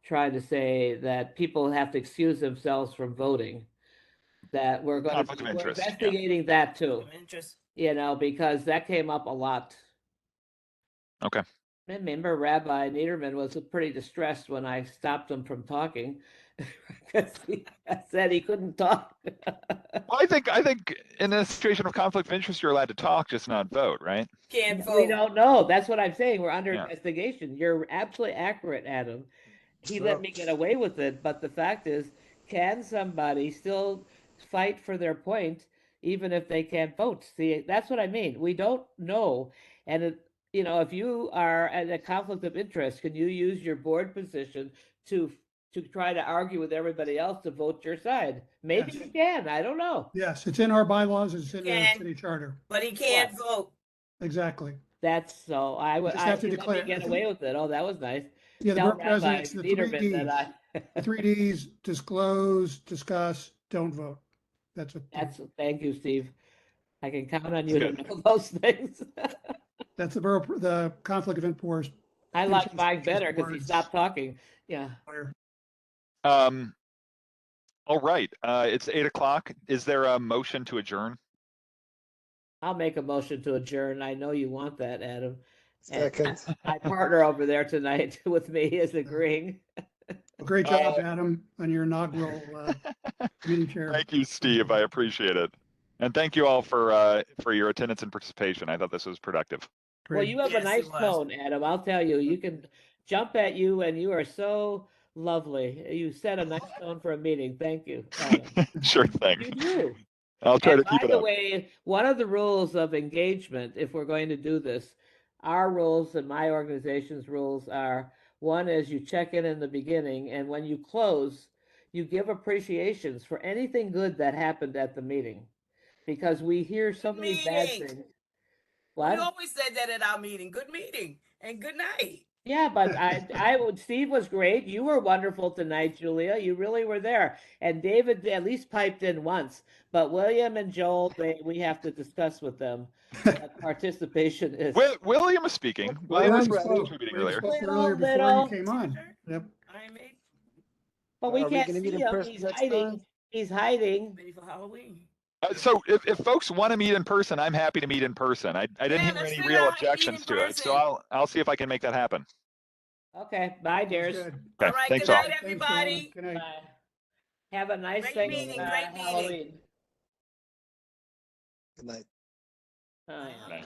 trying to say that people have to excuse themselves from voting. That we're going Conflict to, of we're interest, yeah. investigating that too, Interest. because that came up a lot. Okay. I remember Rabbi Niederman was pretty distressed when I stopped him from talking. Because he said he couldn't talk. Well, I think in a situation of conflict of interest, you're allowed to talk, just not vote, right? Can't We vote. don't know. That's what I'm saying. We're under Yeah. investigation. You're absolutely accurate, Adam. He let Sure. me get away with it, but the fact is, can somebody still fight for their point even if they can't vote? See, that's what I mean. We don't know. And if you are at a conflict of interest, can you use your board position to try to argue with everybody else to vote your side? Maybe Yes. you can. I don't know. Yes, it's in our bylaws, it's in the Can. city charter. But he can't vote. Exactly. That's so just have to you let me declare- get away with it. Oh, that was nice. Yeah, the Tell board president's the three Niederman that Ds. The 3Ds, disclose, discuss, don't vote. That's what, thank you, Steve. I can count on you to Good. know those things. that's the conflict of interest. I like Interest Mike is better because he words. stopped talking. Yeah. All right, it's 8 o'clock. Is there a motion to adjourn? I'll make a motion to adjourn. I know you want that, Adam. And Second. my partner over there tonight with me is agreeing. Great job, Adam, on your inaugural meeting chair. Thank you, Steve. I appreciate it. And thank you all for your attendance and participation. I thought this was productive. Well, Great. you have Yes, a it nice was. tone, Adam. I'll tell you, you can jump at you and you are so lovely. You set a nice tone for a meeting. Thank you. Adam. Sure thing. You do. I'll try And to keep by it the up. way, one of the rules of engagement, if we're going to do this, our rules and my organization's rules are, one is you check in the beginning, and when you close, you give appreciations for anything good that happened at the meeting, because we hear so Good many bad meeting. things. We What? always said that at our meeting. Good meeting and good night. Yeah, but Steve was great. You were wonderful tonight, Julia. You really were there. And David at least piped in once. But William and Joel, we have to discuss with them what participation is. William is speaking. William was William spoke. contributing William earlier. spoke Little, earlier before little. you came on. Yep. I made But we Are we can't gonna meet see in him. person He's next hiding. time? He's hiding. ready for Halloween. So if folks want to meet in person, I'm happy to meet in person. I didn't Yeah, hear let's any figure real out how to meet objections in to it. So person. I'll see if I can make that happen. Okay. Bye, dears. Good. Okay, All right, thanks good all. night, Thanks, Joel. everybody. Good night. Bye. Have a nice Great Thanksgiving, meeting, great meeting. Halloween. Good night. Oh, yeah. Right.